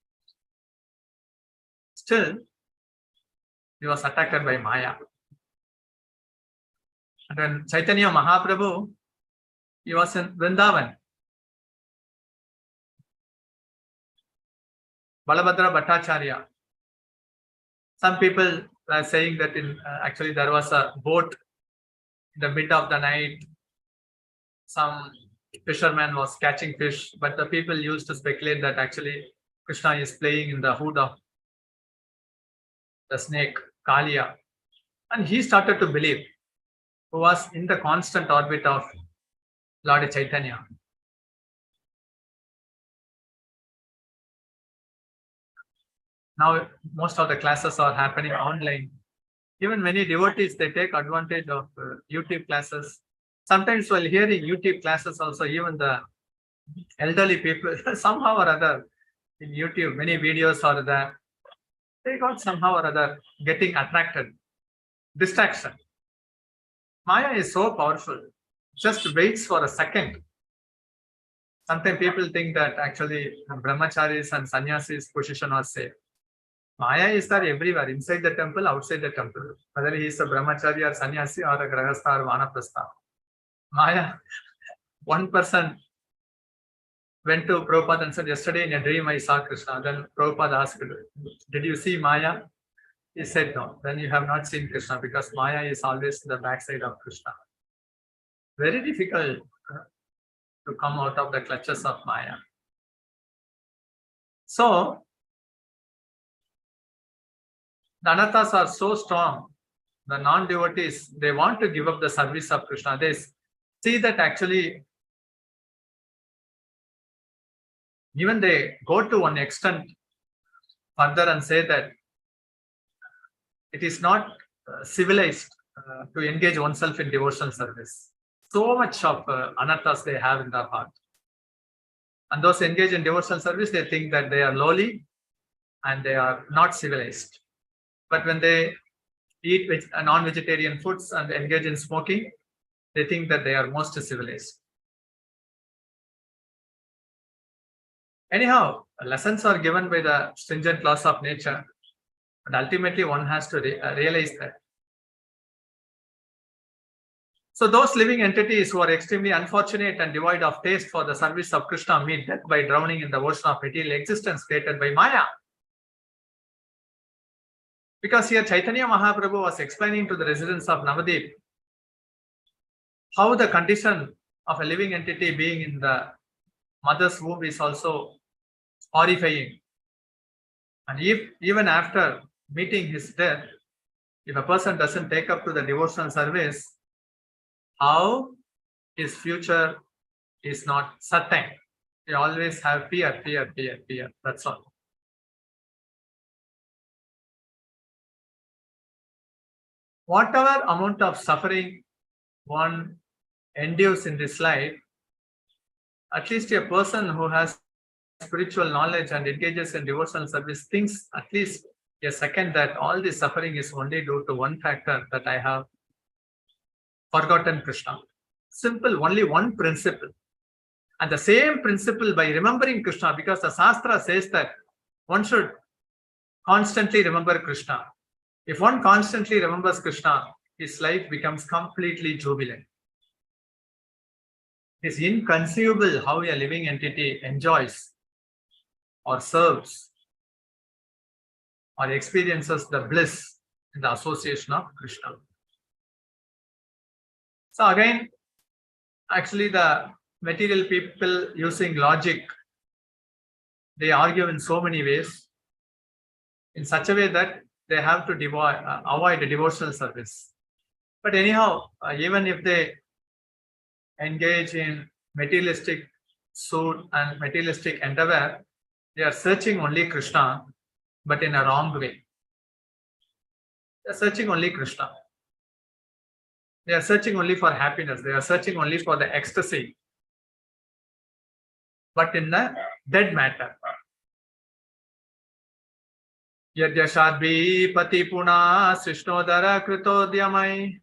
Still, he was attacked by Maya. And when Chaitanya Mahaprabhu, he was in Vrindavan. Balabhadra Bhattacharya. Some people are saying that actually there was a boat in the mid of the night. Some fisherman was catching fish, but the people used to speculate that actually Krishna is playing in the hood of the snake, Kaliya. And he started to believe, who was in the constant orbit of Lord Chaitanya. Now, most of the classes are happening online. Even many devotees, they take advantage of YouTube classes. Sometimes while hearing YouTube classes also, even the elderly people, somehow or other, in YouTube, many videos are there. They got somehow or other getting attracted. Distraction. Maya is so powerful. Just waits for a second. Sometimes people think that actually brahmacharis and sannyasis position are safe. Maya is there everywhere, inside the temple, outside the temple. Whether he is a brahmachari or sannyasi or a grahastha or vanaprastha. Maya, one person went to Prabhupada and said, yesterday in a dream I saw Krishna. Then Prabhupada asked, did you see Maya? He said, no. Then you have not seen Krishna, because Maya is always the backside of Krishna. Very difficult to come out of the clutches of Maya. So, the anathas are so strong. The non-devotees, they want to give up the service of Krishna. They see that actually, even they go to one extent further and say that it is not civilized to engage oneself in devotional service. So much of anathas they have in their heart. And those engaged in devotional service, they think that they are lowly and they are not civilized. But when they eat non-vegetarian foods and engage in smoking, they think that they are most civilized. Anyhow, lessons are given by the stringent laws of nature, but ultimately one has to realize that. So those living entities who are extremely unfortunate and devoid of taste for the service of Krishna meet death by drowning in the ocean of material existence created by Maya. Because here Chaitanya Mahaprabhu was explaining to the residents of Navadip how the condition of a living entity being in the mother's womb is also horrifying. And if even after meeting his death, if a person doesn't take up to the devotional service, how his future is not certain. They always have fear. That's all. Whatever amount of suffering one endures in this life, at least a person who has spiritual knowledge and engages in devotional service thinks at least a second that all this suffering is only due to one factor, that I have forgotten Krishna. Simple, only one principle. And the same principle by remembering Krishna, because the Shastra says that one should constantly remember Krishna. If one constantly remembers Krishna, his life becomes completely jubilant. It is inconceivable how a living entity enjoys or serves or experiences the bliss in the association of Krishna. So again, actually the material people using logic, they argue in so many ways, in such a way that they have to avoid devotional service. But anyhow, even if they engage in materialistic suit and materialistic endeavor, they are searching only Krishna, but in a wrong way. They are searching only Krishna. They are searching only for happiness. They are searching only for the ecstasy, but in the dead matter. Yadyashadvi pati puna srishnodara kritodyamai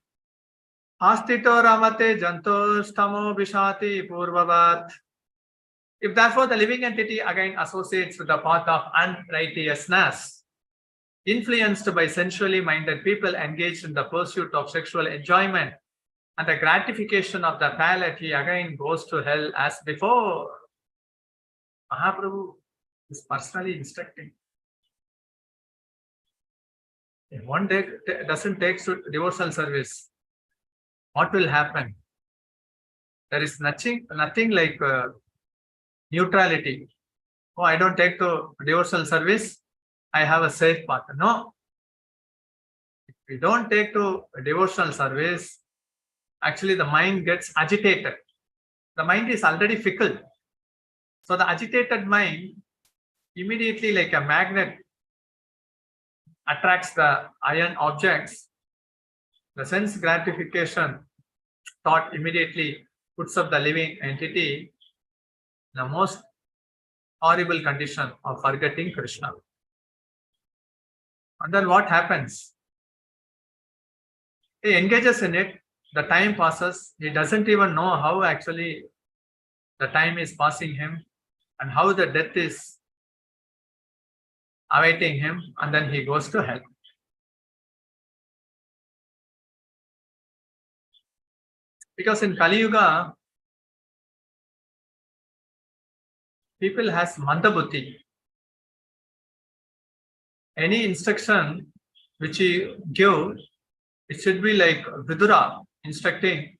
astito ramate jantostamo vishati purvavat. If therefore the living entity again associates with the path of unrighteousness, influenced by sensually minded people engaged in the pursuit of sexual enjoyment and the gratification of the palate, he again goes to hell as before. Mahaprabhu is personally instructing. If one day doesn't take to devotional service, what will happen? There is nothing like neutrality. Oh, I don't take to devotional service, I have a safe path. No. If we don't take to devotional service, actually the mind gets agitated. The mind is already fickle. So the agitated mind immediately, like a magnet, attracts the iron objects. The sense gratification thought immediately puts up the living entity in the most horrible condition of forgetting Krishna. And then what happens? He engages in it, the time passes, he doesn't even know how actually the time is passing him and how the death is awaiting him, and then he goes to hell. Because in Kali Yuga, people has mandabuddhi. Any instruction which he give, it should be like Vidura instructing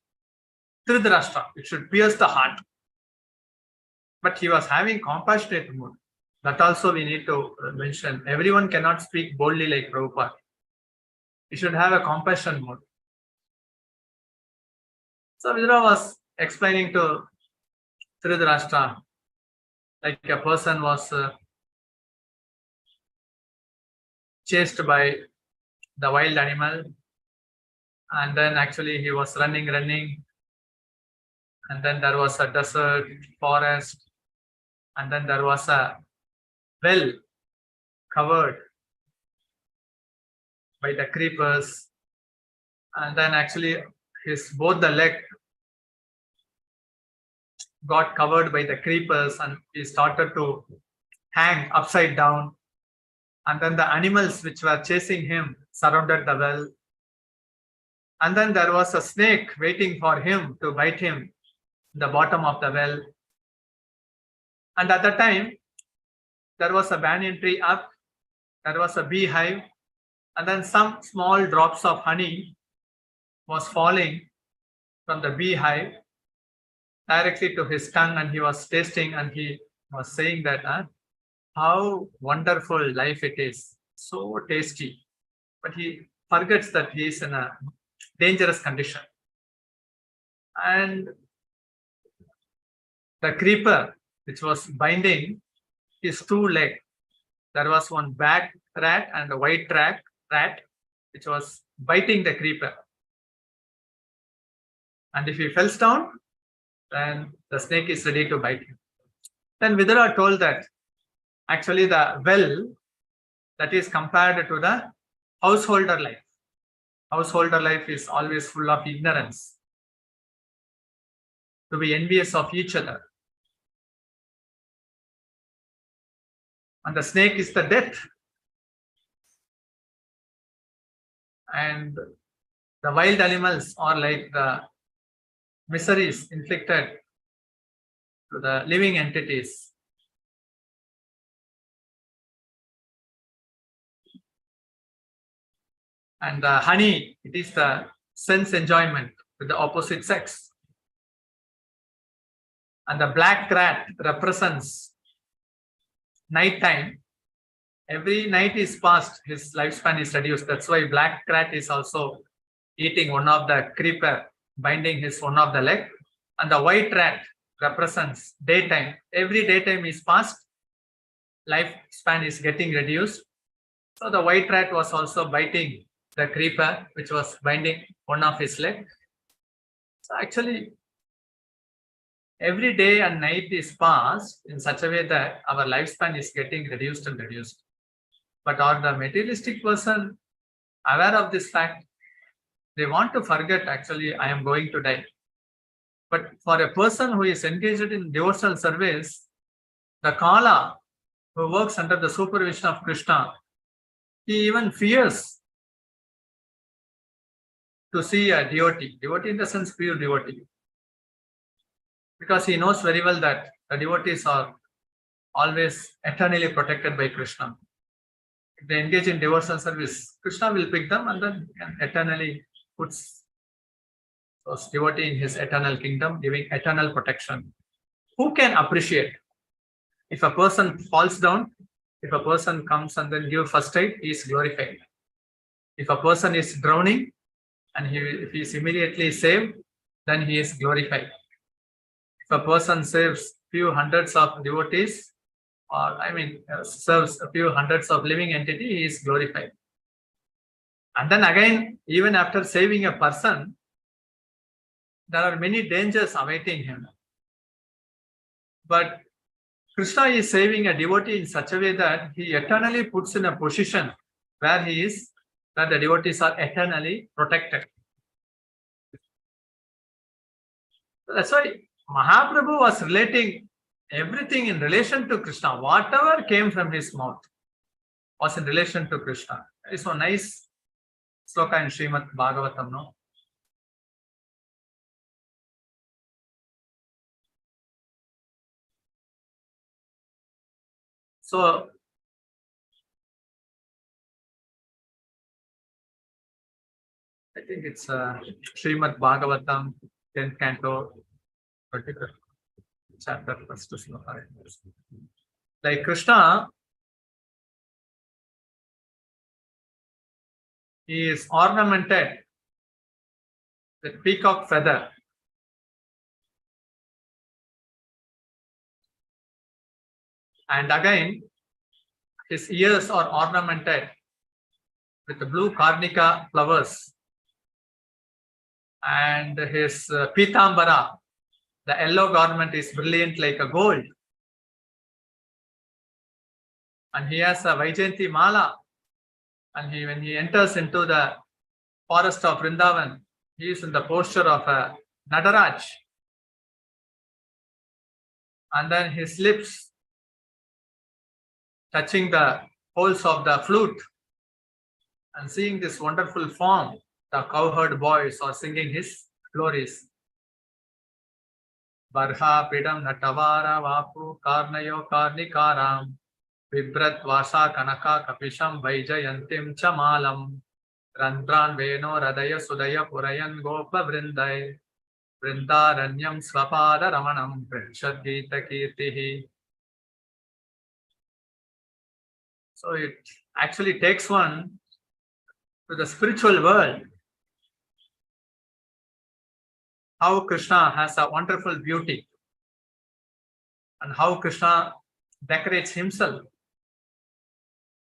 Dhritarashtra. It should pierce the heart. But he was having compassionate mood. That also we need to mention. Everyone cannot speak boldly like Prabhupada. He should have a compassion mood. So Vidura was explaining to Dhritarashtra, like a person was chased by the wild animal, and then actually he was running, and then there was a desert, forest, and then there was a well covered by the creepers, and then actually both the leg got covered by the creepers and he started to hang upside down, and then the animals which were chasing him surrounded the well, and then there was a snake waiting for him to bite him in the bottom of the well, and at that time there was a banyan tree up, there was a beehive, and then some small drops of honey was falling from the beehive directly to his tongue, and he was tasting and he was saying that how wonderful life it is, so tasty. But he forgets that he is in a dangerous condition. And the creeper which was binding his two legs, there was one black rat and a white rat which was biting the creeper. And if he falls down, then the snake is ready to bite him. Then Vidura told that actually the well, that is compared to the householder life. Householder life is always full of ignorance, to be envious of each other. And the snake is the death. And the wild animals are like the miseries inflicted to the living entities. And the honey, it is the sense enjoyment with the opposite sex. And the black rat represents night time. Every night is passed, his lifespan is reduced. That's why black rat is also eating one of the creeper, binding his one of the leg. And the white rat represents daytime. Every daytime is passed, lifespan is getting reduced. So the white rat was also biting the creeper which was binding one of his leg. So actually every day and night is passed in such a way that our lifespan is getting reduced and reduced. But are the materialistic person aware of this fact? They want to forget, actually, I am going to die. But for a person who is engaged in devotional service, the Kala, who works under the supervision of Krishna, he even fears to see a devotee. Devotee in the sense pure devotee. Because he knows very well that the devotees are always eternally protected by Krishna. If they engage in devotional service, Krishna will pick them and then eternally puts those devotee in his eternal kingdom, giving eternal protection. Who can appreciate? If a person falls down, if a person comes and then give first aid, he is glorified. If a person is drowning and if he is immediately saved, then he is glorified. If a person saves few hundreds of devotees, or serves a few hundreds of living entity, he is glorified. And then again, even after saving a person, there are many dangers awaiting him. But Krishna is saving a devotee in such a way that he eternally puts in a position where where the devotees are eternally protected. That's why Mahaprabhu was relating everything in relation to Krishna. Whatever came from his mouth was in relation to Krishna. It's so nice sloka in Srimad Bhagavatam, no? So I think it's Srimad Bhagavatam, 10th canto, 25th chapter, first sloka. Like Krishna, he is ornamented with peacock feather. And again, his ears are ornamented with the blue carnica flowers. And his pitambara, the yellow garment, is brilliant like a gold. And he has a Vaijayanti mala. And when he enters into the forest of Vrindavan, he is in the posture of a Nadaraj. And then his lips touching the holes of the flute. And seeing this wonderful form, the cowherd boys are singing his glories. Barha pidam natavara vapu karnayo karnikaram vibrat vasa kanaka kapisham vaijayantim chamalam randran veno radaya sudaya purayan gopa vrindai vrindaranyam swapada ramanam prishadgita kirtihi. So it actually takes one to the spiritual world. How Krishna has a wonderful beauty and how Krishna decorates himself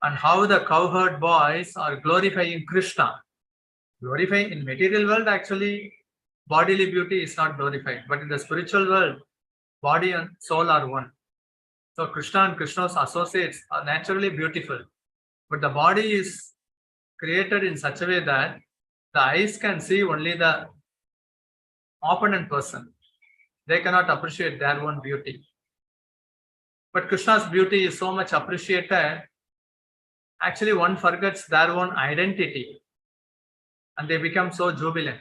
and how the cowherd boys are glorifying Krishna. Glorifying in material world, actually bodily beauty is not glorified, but in the spiritual world, body and soul are one. So Krishna and Krishna's associates are naturally beautiful, but the body is created in such a way that the eyes can see only the opponent person. They cannot appreciate their own beauty. But Krishna's beauty is so much appreciated, actually one forgets their own identity and they become so jubilant.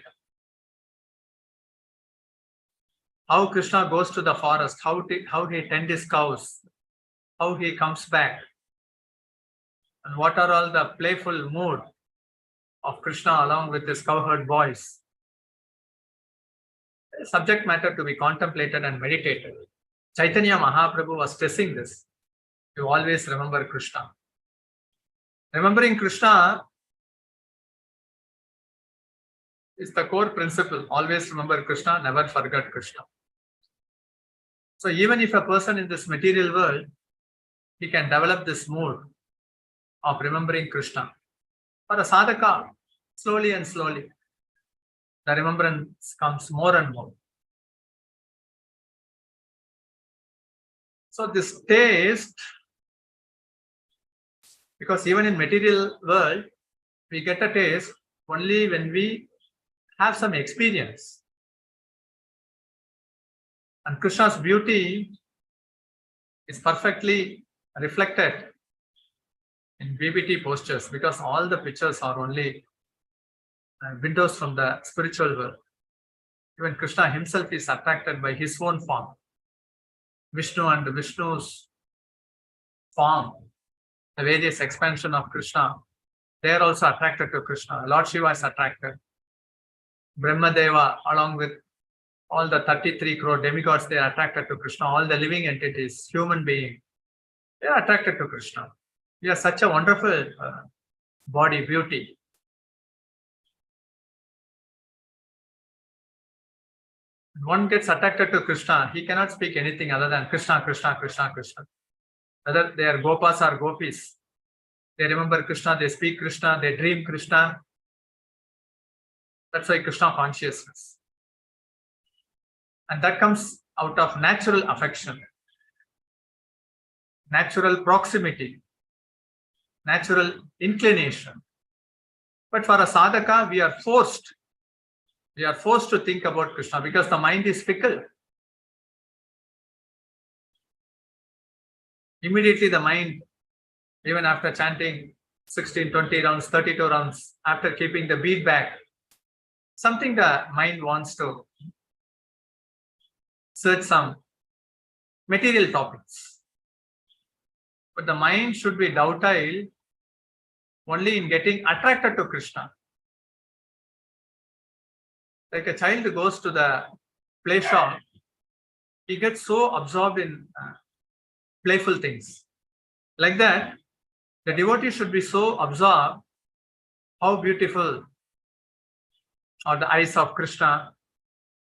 How Krishna goes to the forest, how he tends his cows, how he comes back, and what are all the playful mood of Krishna along with his cowherd boys. Subject matter to be contemplated and meditated. Caitanya Mahaprabhu was stressing this. You always remember Krishna. Remembering Krishna is the core principle. Always remember Krishna, never forget Krishna. So even if a person in this material world, he can develop this mood of remembering Krishna. For a sadhaka, slowly and slowly, the remembrance comes more and more. So this taste, because even in material world, we get a taste only when we have some experience. And Krishna's beauty is perfectly reflected in BBT postures, because all the pictures are only windows from the spiritual world. Even Krishna himself is attracted by his own form. Vishnu and Vishnu's form, the various expansion of Krishna, they are also attracted to Krishna. Lord Shiva is attracted. Brahmadeva, along with all the 33 crore demigods, they are attracted to Krishna. All the living entities, human beings, they are attracted to Krishna. We are such a wonderful body, beauty. When one gets attracted to Krishna, he cannot speak anything other than Krishna, Krishna, Krishna, Krishna. Whether they are Gopas or Gopis, they remember Krishna, they speak Krishna, they dream Krishna. That's why Krishna consciousness. And that comes out of natural affection, natural proximity, natural inclination. But for a sadhaka, we are forced to think about Krishna because the mind is fickle. Immediately the mind, even after chanting 16, 20 rounds, 32 rounds, after keeping the beat back, something the mind wants to search some material topics. But the mind should be docile only in getting attracted to Krishna. Like a child goes to the play shop, he gets so absorbed in playful things. Like that, the devotee should be so absorbed how beautiful are the eyes of Krishna,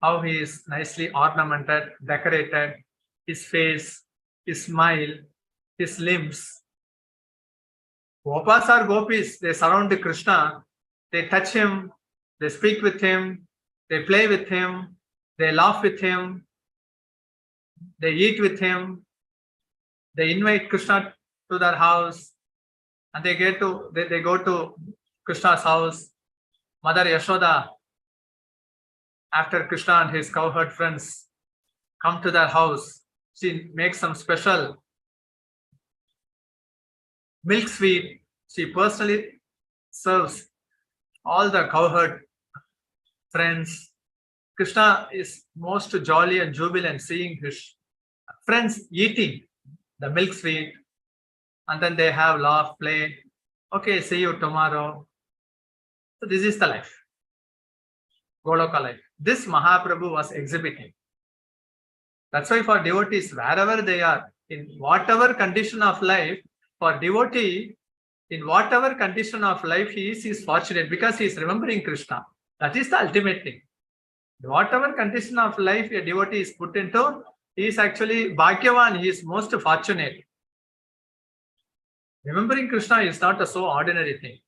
how he is nicely ornamented, decorated, his face, his smile, his limbs. Gopas or gopis, they surround Krishna, they touch him, they speak with him, they play with him, they laugh with him, they eat with him, they invite Krishna to their house, and they go to Krishna's house. Mother Yashoda, after Krishna and his cowherd friends come to their house, she makes some special milk sweet. She personally serves all the cowherd friends. Krishna is most jolly and jubilant seeing his friends eating the milk sweet, and then they have laugh, play. Okay, see you tomorrow. So this is the life, Goloka life. This Mahaprabhu was exhibiting. That's why for devotees, wherever they are, in whatever condition of life, for devotee, in whatever condition of life he is fortunate because he is remembering Krishna. That is the ultimate thing. Whatever condition of life a devotee is put into, he is actually Bhagyavan, he is most fortunate. Remembering Krishna is not a so ordinary thing.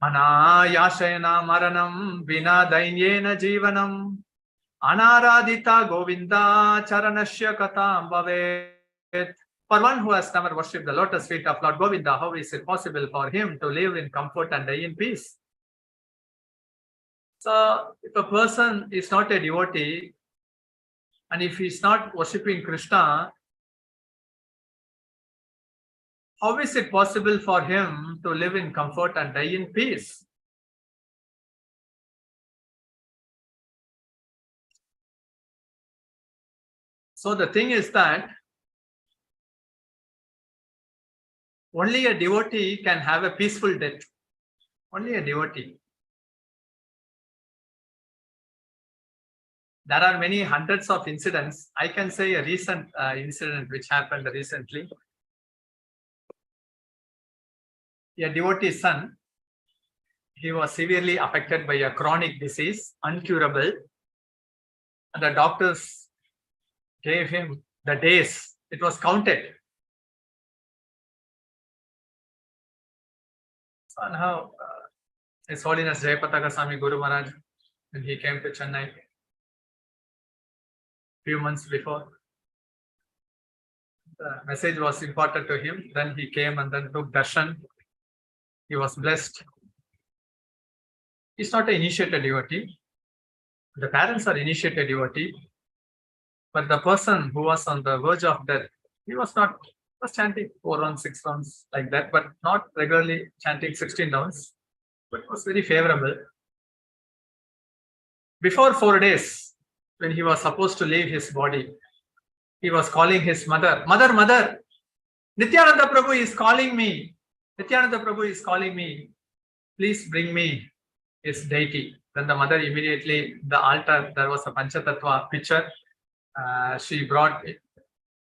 Anayashayana maranam vina dainyena jivanam anaradita govinda charanasya katam bhavet. For one who has never worshipped the lotus feet of Lord Govinda, how is it possible for him to live in comfort and die in peace? So, if a person is not a devotee, and if he is not worshipping Krishna, how is it possible for him to live in comfort and die in peace? So the thing is that only a devotee can have a peaceful death. Only a devotee. There are many hundreds of incidents. I can say a recent incident which happened recently. A devotee's son, he was severely affected by a chronic disease, uncurable. And the doctors gave him the days. It was counted. So now, His Holiness Jayapataka Swami Guru Maharaj, when he came to Chennai few months before, the message was imparted to him. Then he came and then took darshan. He was blessed. He's not an initiated devotee. The parents are initiated devotee. But the person who was on the verge of death, he was not Was chanting 4 rounds, 6 rounds like that, but not regularly chanting 16 rounds, but was very favorable. Before 4 days, when he was supposed to leave his body, he was calling his mother, Mother, Mother, Nityananda Prabhu is calling me. Nityananda Prabhu is calling me. Please bring me his deity. Then the mother immediately, the altar, there was a Panchatattva picture. She brought the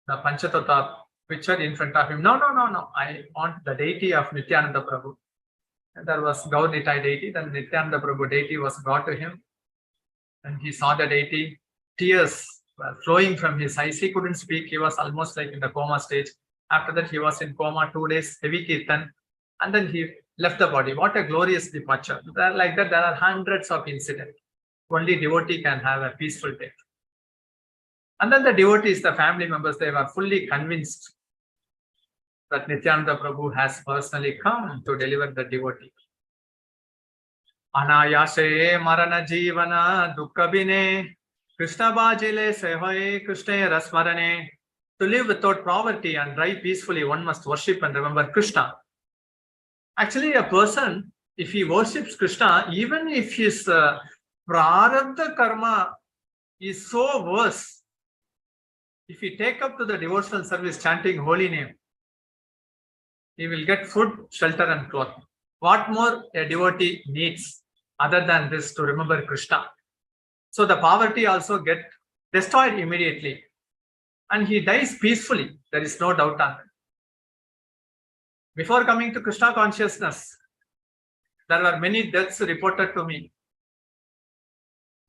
Panchatattva picture in front of him. No. I want the deity of Nityananda Prabhu. And there was Gaur Nitai deity. Then Nityananda Prabhu deity was brought to him. And he saw the deity. Tears were flowing from his eyes. He couldn't speak. He was almost like in the coma stage. After that, he was in coma 2 days, heavy kirtan. And then he left the body. What a glorious departure. Like that, there are hundreds of incidents. Only devotee can have a peaceful death. And then the devotees, the family members, they were fully convinced that Nityananda Prabhu has personally come to deliver the devotee. Anayase marana jivana dukkabine Krishna bhajile sehoye Krishna rasmarane. To live without poverty and die peacefully, one must worship and remember Krishna. Actually, a person, if he worships Krishna, even if his prarabdha karma is so worse, if he take up to the devotional service chanting holy name, he will get food, shelter and cloth. What more a devotee needs other than this to remember Krishna? So the poverty also get destroyed immediately. And he dies peacefully. There is no doubt on that. Before coming to Krishna consciousness, there were many deaths reported to me.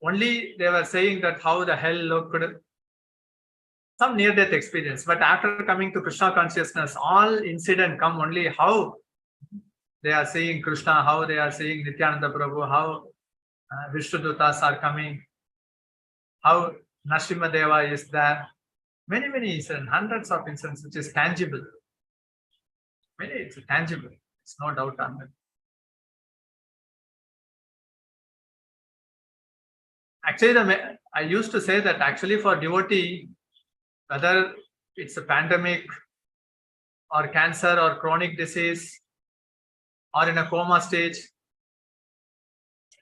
Only they were saying that how the hell looked, some near-death experience. But after coming to Krishna consciousness, all incident come only how they are seeing Krishna, how they are seeing Nityananda Prabhu, how Vishnudutas are coming, how Nrsimhadeva is there. Many incidents, hundreds of incidents, which is tangible. It's tangible. It's no doubt on that. Actually, I used to say that actually for devotee, whether it's a pandemic or cancer or chronic disease or in a coma stage,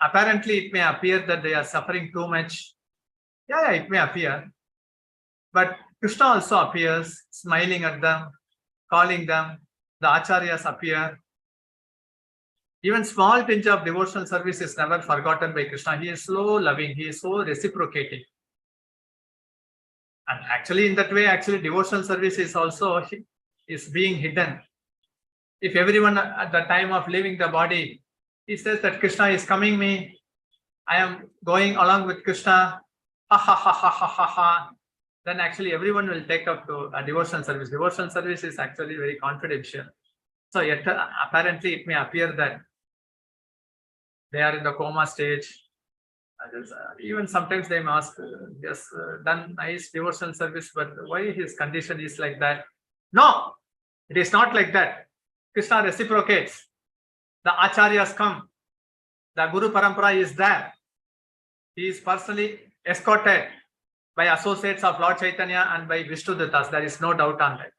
apparently it may appear that they are suffering too much. Yeah, it may appear. But Krishna also appears, smiling at them, calling them. The acharyas appear. Even small tinge of devotional service is never forgotten by Krishna. He is so loving. He is so reciprocating. And actually, in that way, actually, devotional service is also is being hidden. If everyone at the time of leaving the body, he says that Krishna is coming me, I am going along with Krishna, ha ha ha ha ha ha ha. Then actually everyone will take up to a devotional service. Devotional service is actually very confidential. So yet, apparently it may appear that they are in the coma stage. Even sometimes they may ask, yes, done nice devotional service, but why his condition is like that? No, it is not like that. Krishna reciprocates. The acharyas come. The Guru Parampara is there. He is personally escorted by associates of Lord Chaitanya and by Vishnudutas. There is no doubt on that.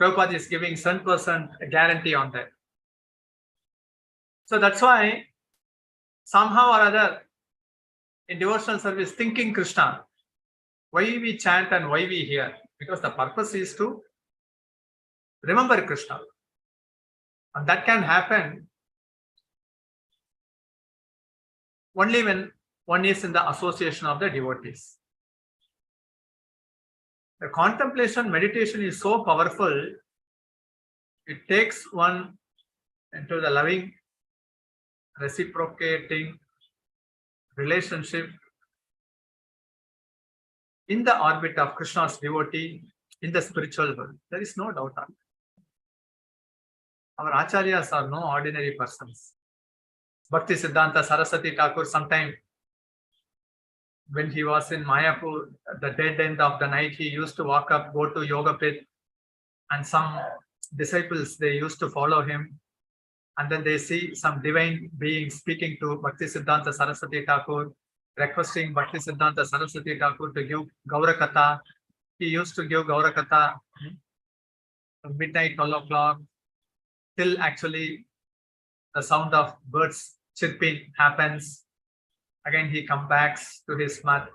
Prabhupada is giving 100% guarantee on that. So that's why somehow or other in devotional service, thinking Krishna, why we chant and why we hear? Because the purpose is to remember Krishna. And that can happen only when one is in the association of the devotees. The contemplation meditation is so powerful, it takes one into the loving, reciprocating relationship in the orbit of Krishna's devotee in the spiritual world. There is no doubt on it. Our acharyas are no ordinary persons. Bhakti Siddhanta Saraswati Thakur, sometime when he was in Mayapur, at the dead end of the night, he used to walk up, go to Yoga Pit, and some disciples, they used to follow him. And then they see some divine being speaking to Bhakti Siddhanta Saraswati Thakur, requesting Bhakti Siddhanta Saraswati Thakur to give Gaurakatha. he used to give Gaurakatha from midnight, 12 o'clock, till actually the sound of birds chirping happens. Again, he comes back to his mat.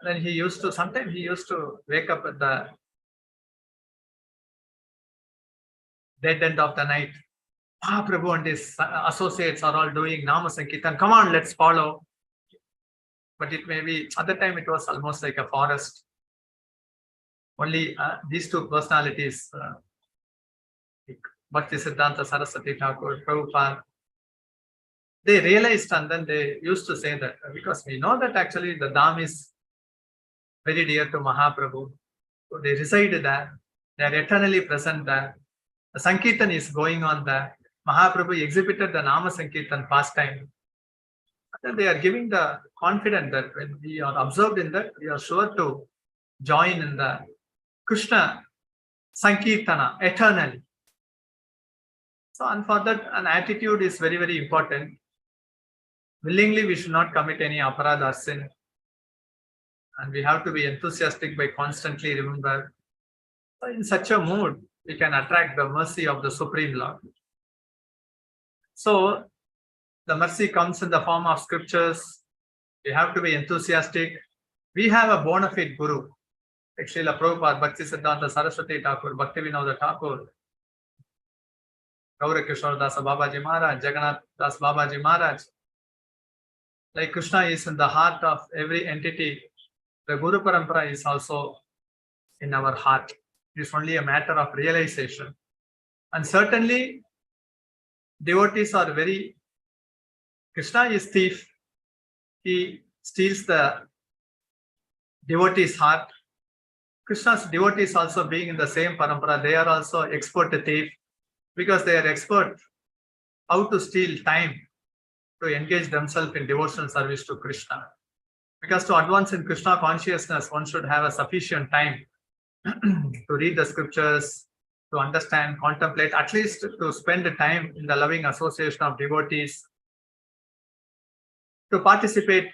Then sometimes he used to wake up at the dead end of the night. Mahaprabhu and his associates are all doing Nama Sankirtan. Come on, let's follow. But it may be, at the time it was almost like a forest. Only these two personalities, Bhaktisiddhanta Saraswati Thakur, Prabhupada, they realized, and then they used to say that, because we know that actually the Dham is very dear to Mahaprabhu. So they reside there. They are eternally present there. The Sankirtan is going on there. Mahaprabhu exhibited the Nama Sankirtan pastime. And they are giving the confidence that when we are observed in that, we are sure to join in the Krishna Sankirtana eternally. So, and for that, an attitude is very, very important. Willingly, we should not commit any aparadha or sin. And we have to be enthusiastic by constantly remember. So in such a mood, we can attract the mercy of the Supreme Lord. So the mercy comes in the form of scriptures. We have to be enthusiastic. We have a bona fide Guru. Like Srila Prabhupada, Bhaktisiddhanta Saraswati Thakur, Bhaktivinoda Thakur, Gaura Kishore Das Babaji Maharaj, Jagannath Das Babaji Maharaj. Like Krishna is in the heart of every entity, the Guru Parampara is also in our heart. It is only a matter of realization. And certainly, devotees are very... Krishna is thief. He steals the devotee's heart. Krishna's devotees also being in the same parampara, they are also expert thief, because they are expert how to steal time to engage themselves in devotional service to Krishna. Because to advance in Krishna consciousness, one should have a sufficient time to read the scriptures, to understand, contemplate, at least to spend the time in the loving association of devotees, to participate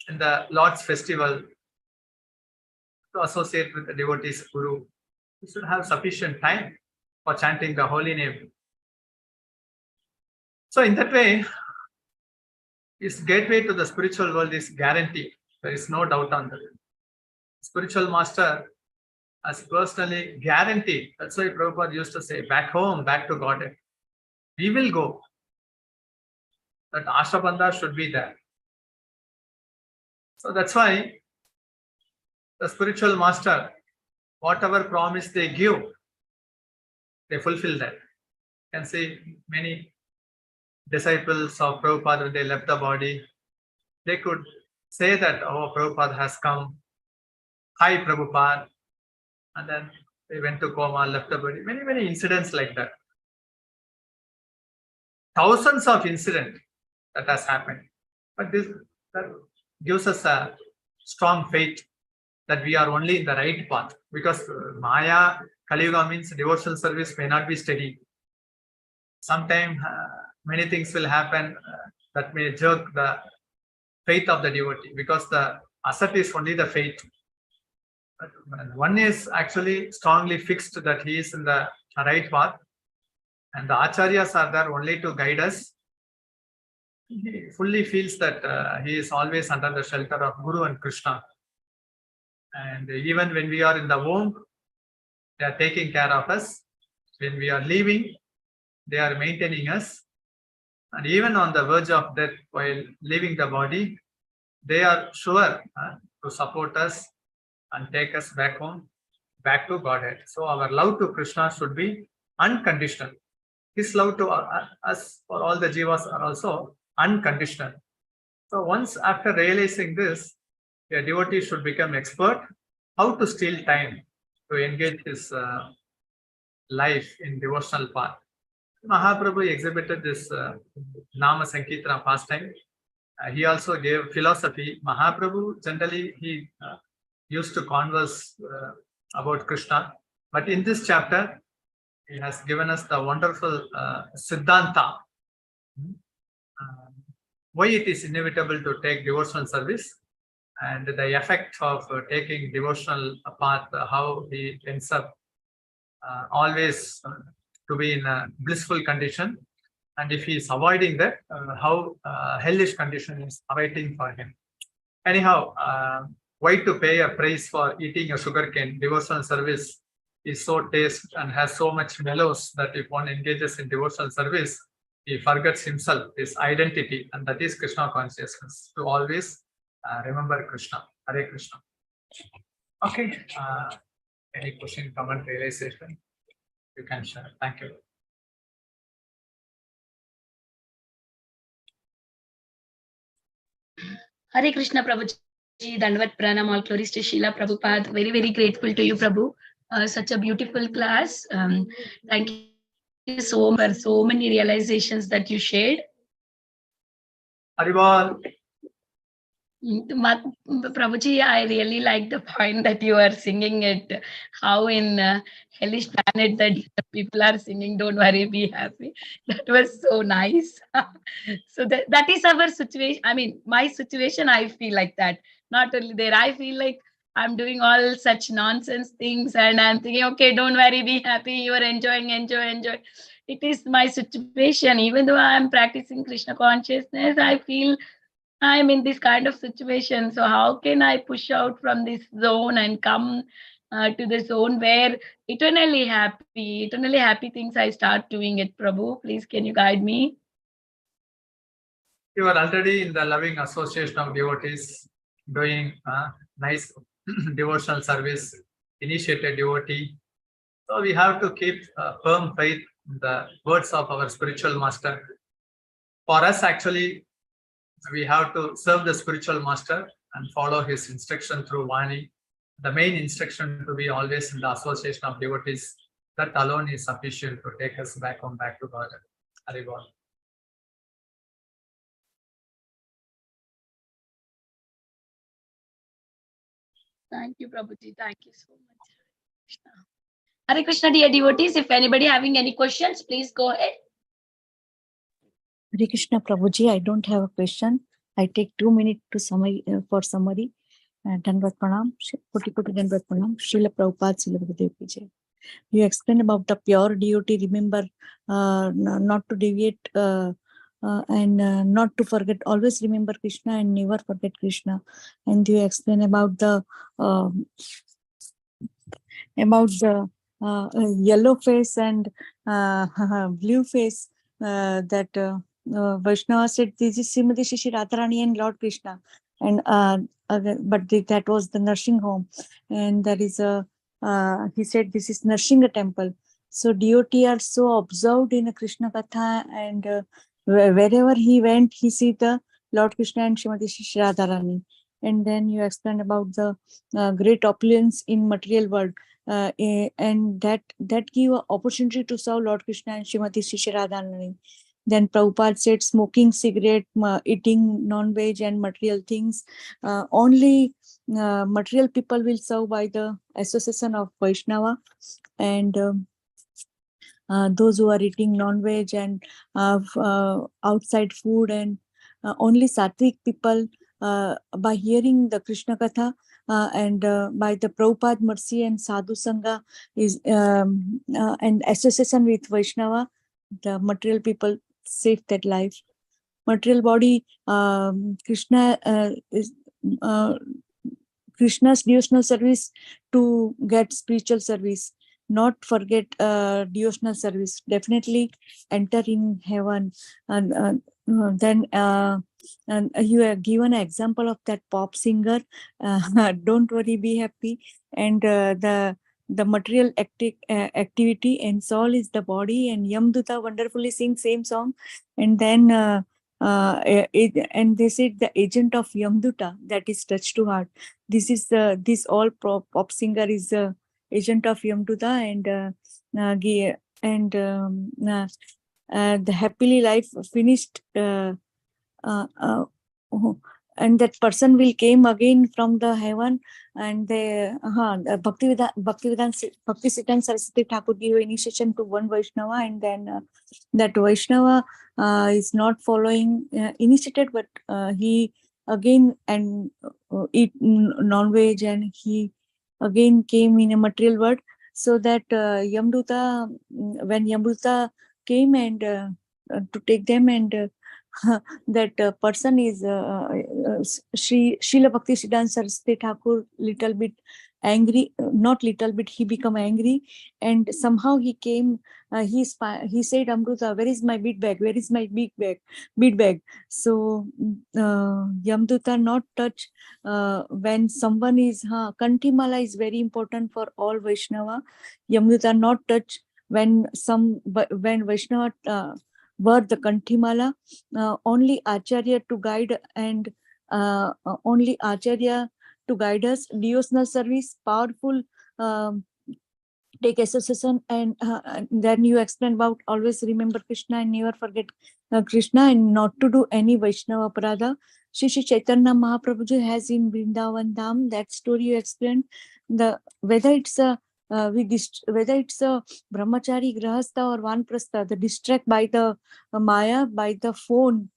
in the Lord's festival, to associate with the devotees Guru. You should have sufficient time for chanting the holy name. So in that way, his gateway to the spiritual world is guaranteed. There is no doubt on that. Spiritual master has personally guaranteed. That's why Prabhupada used to say, back home, back to Godhead. We will go. That Ashabandha should be there. So that's why the spiritual master, whatever promise they give, they fulfill that. You can see many disciples of Prabhupada, when they left the body, they could say that, oh, Prabhupada has come. Hi, Prabhupada. And then they went to coma, left the body. Many, many incidents like that. Thousands of incidents that has happened. But this that gives us a strong faith that we are only in the right path. Because Maya, Kali Yuga means devotional service may not be steady. Sometimes many things will happen that may jerk the faith of the devotee, because the asset is only the faith. But one is actually strongly fixed that he is in the right path, and the acharyas are there only to guide us. He fully feels that he is always under the shelter of Guru and Krishna. And even when we are in the womb, they are taking care of us. When we are leaving, they are maintaining us. And even on the verge of death, while leaving the body, they are sure to support us and take us back home, back to Godhead. So our love to Krishna should be unconditional. His love to us, for all the jivas, are also unconditional. So once after realizing this, a devotee should become expert how to steal time to engage his life in devotional path. Mahaprabhu exhibited this Nama Sankirtana pastime. He also gave philosophy. Mahaprabhu generally he used to converse about Krishna, but in this chapter he has given us the wonderful Siddhanta. Why it is inevitable to take devotional service, and the effect of taking devotional path, how he ends up always to be in a blissful condition, and if he is avoiding that, how hellish condition is awaiting for him. Anyhow, why to pay a price for eating a sugarcane? Devotional service is so taste and has so much mellows that if one engages in devotional service, he forgets himself, his identity, and that is Krishna consciousness. To always remember Krishna. Hare Krishna. Okay. Any question, comment, realization? You can share. Thank you. Hare Krishna, Prabhuji. Dandavat Pranam, all glories to Srila Prabhupada. Very, very grateful to you, Prabhu. Such a beautiful class. Thank you so much for so many realizations that you shared. Haribol. Prabhuji, I really like the point that you are singing it, how in hellish planet that people are singing, don't worry, be happy. That was so nice. So that is our situation. I mean, my situation, I feel like that. Not only there, I feel like I'm doing all such nonsense things and I'm thinking, okay, don't worry, be happy. You are enjoying, enjoy. It is my situation. Even though I'm practicing Krishna consciousness, I feel I'm in this kind of situation. So how can I push out from this zone and come to the zone where eternally happy things I start doing it, Prabhu? Please, can you guide me? You are already in the loving association of devotees, doing nice devotional service, initiated devotee. So we have to keep firm faith in the words of our spiritual master. For us, actually, we have to serve the spiritual master and follow his instruction through Vani. The main instruction to be always in the association of devotees. That alone is sufficient to take us back to God. Haribol. Thank you, Prabhuji. Thank you so much. Hare Krishna, dear devotees. If anybody having any questions, please go ahead. Hare Krishna, Prabhuji, I don't have a question. I take 2 minutes to summary for summary. Dandavat Pranam, Koti Dandavat Pranam, Srila Prabhupada, Srila Gurudev Ki Jai. You explained about the pure devotee, remember not to deviate and not to forget, always remember Krishna and never forget Krishna. And you explain about the yellow face and blue face that Vaishnava said, this is Srimati Shri Radharani and Lord Krishna. And but that was the nursing home, and there is a he said this is nursing a temple. So devotee are so observed in a Krishna Katha, and wherever he went, he see the Lord Krishna and Srimati Shri Radharani. And then you explained about the great opulence in material world. And that give an opportunity to serve Lord Krishna and Srimati Shri Radharani. Then Prabhupada said smoking cigarette, eating non-veg and material things, only material people will serve by the association of Vaishnava, and those who are eating non-veg and outside food, and only sattvic people by hearing the Krishna Katha and by the Prabhupada mercy and Sadhu Sangha is and association with Vaishnava, the material people save that life. Material body, Krishna is Krishna's devotional service to get spiritual service. Not forget devotional service. Definitely enter in heaven. And then and you have given an example of that pop singer. Don't worry, be happy. And the material activity and soul is the body, and Yamduta wonderfully sings same song. And then and they said the agent of Yamduta, that is touch to heart. This is this all pop singer is the agent of Yamduta, and the happily life finished. And that person will came again from the heaven, and they Bhakti Siddhanta Saraswati Thakur gave initiation to one Vaishnava, and then that Vaishnava is not following initiated, but he again and eat non-veg, and he again came in a material world. So that Yamduta, when Yamduta came and to take them, and that person is Srila Bhakti Siddhanta Saraswati Thakur, little bit angry, not little bit, he become angry, and somehow he came, he said, Amruta, where is my bead bag? Where is my bead bag? So Yamduta not touch when someone is, Kantimala is very important for all Vaishnava. Yamduta not touch when Vaishnava were the Kantimala, only Acharya to guide, and only Acharya to guide us. Devotional service, powerful, take association, and then you explain about always remember Krishna and never forget Krishna, and not to do any Vaishnava Aparadha. Shri Chaitanya Mahaprabhuji has in Vrindavan Dham, that story you explained. Whether it's a whether it's a brahmachari, grahastha, or vanprastha, the distract by the Maya, by the phone,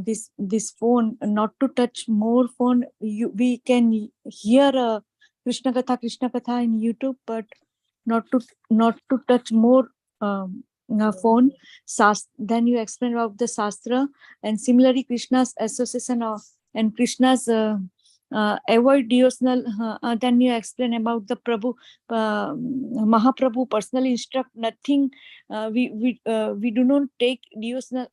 this phone, not to touch more phone. We can hear Krishna Katha in YouTube, but not to touch more phone. Then you explain about the Shastra, and similarly Krishna's association of, and Krishna's avoid devotional. Then you explain about the Prabhu, Mahaprabhu personally instruct nothing. We do not take devotional.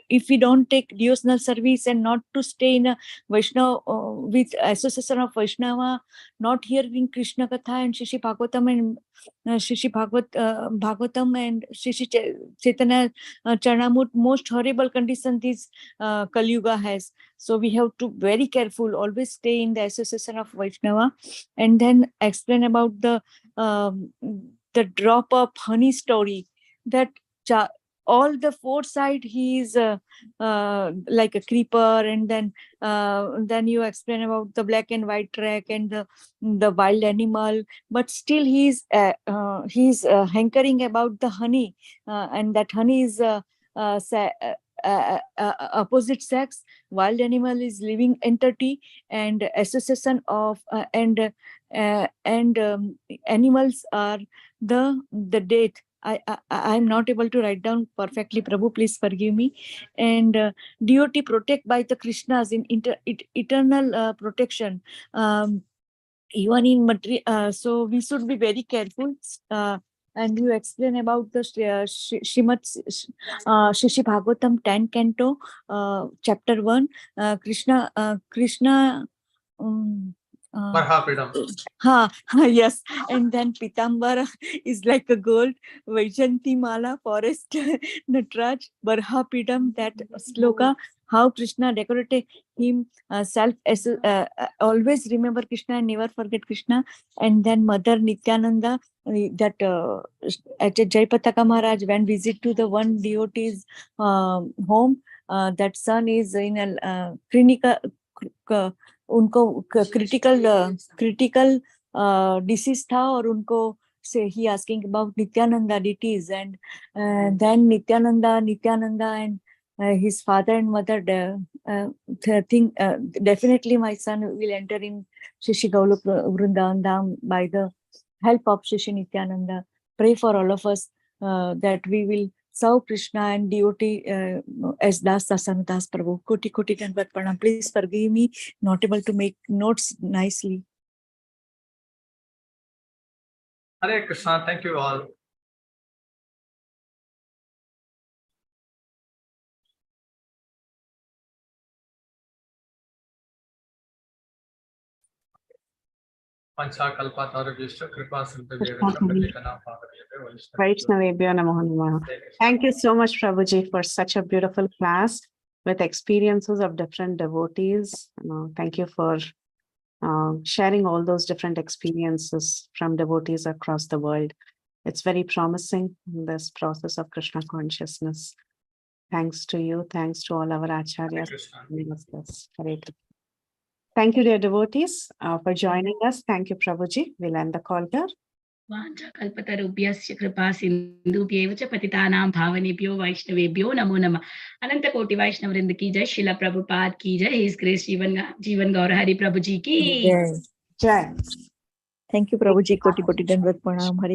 If we don't take devotional service, and not to stay in a Vaishnava with association of Vaishnava, not hearing Krishna Katha and Shri Bhagavatam, and Shri Bhagavatam, and Shri Chaitanya Charanamrita, most horrible condition this Kali Yuga has. So we have to very careful, always stay in the association of Vaishnava. And then explain about the drop of honey story, that all the four side he is like a creeper, and then you explain about the black and white track and the wild animal, but still he's hankering about the honey, and that honey is opposite sex. Wild animal is living entity, and association of and animals are the death. I'm not able to write down perfectly, Prabhu, please forgive me. And devotee protect by the Krishnas in eternal protection, even in material. So we should be very careful. And you explain about the Srimad Shishi Bhagavatam 10 Canto, chapter 1, Krishna. Yes. And then Pitambara is like a gold, Vaijanti Mala, forest, Natraj, Barhapidam, that sloka, how Krishna decorated him self, always remember Krishna and never forget Krishna. And then Mother Nityananda, that at Jaipataka Maharaj, when visit to the one devotee's home, that son is in a clinical, उनको critical disease था, और उनको say he asking about Nityananda deities, and then Nityananda and his father and mother think definitely my son will enter in Shri Gauluk Vrindavan Dham by the help of Shri Nityananda. Pray for all of us that we will serve Krishna and devotee as Das Dasanu Das Prabhu. Koti Dandavat Pranam. Please forgive me, not able to make notes nicely. Hare Krishna, thank you all. Vaishnavebhyo Namo Namaha. Thank you so much, Prabhuji, for such a beautiful class with experiences of different devotees. Thank you for sharing all those different experiences from devotees across the world. It's very promising in this process of Krishna consciousness. Thanks to you. Thanks to all our acharyas. Thank you, dear devotees, for joining us. Thank you, Prabhuji. We'll end the call here. वाञ्छाकल्पतरुभ्यश्च कृपा सिन्धुभ्यैव च पतितानां भावनेभ्यो वैष्णवेभ्यो नमो नमः। अनंत कोटि वैष्णव वृंद की जय, शिला प्रभुपाद की जय, हिज ग्रेस जीवन गौरहरि प्रभु जी की जय. Jai. Thank you, Prabhuji. Koti koti dandavat pranam. Hare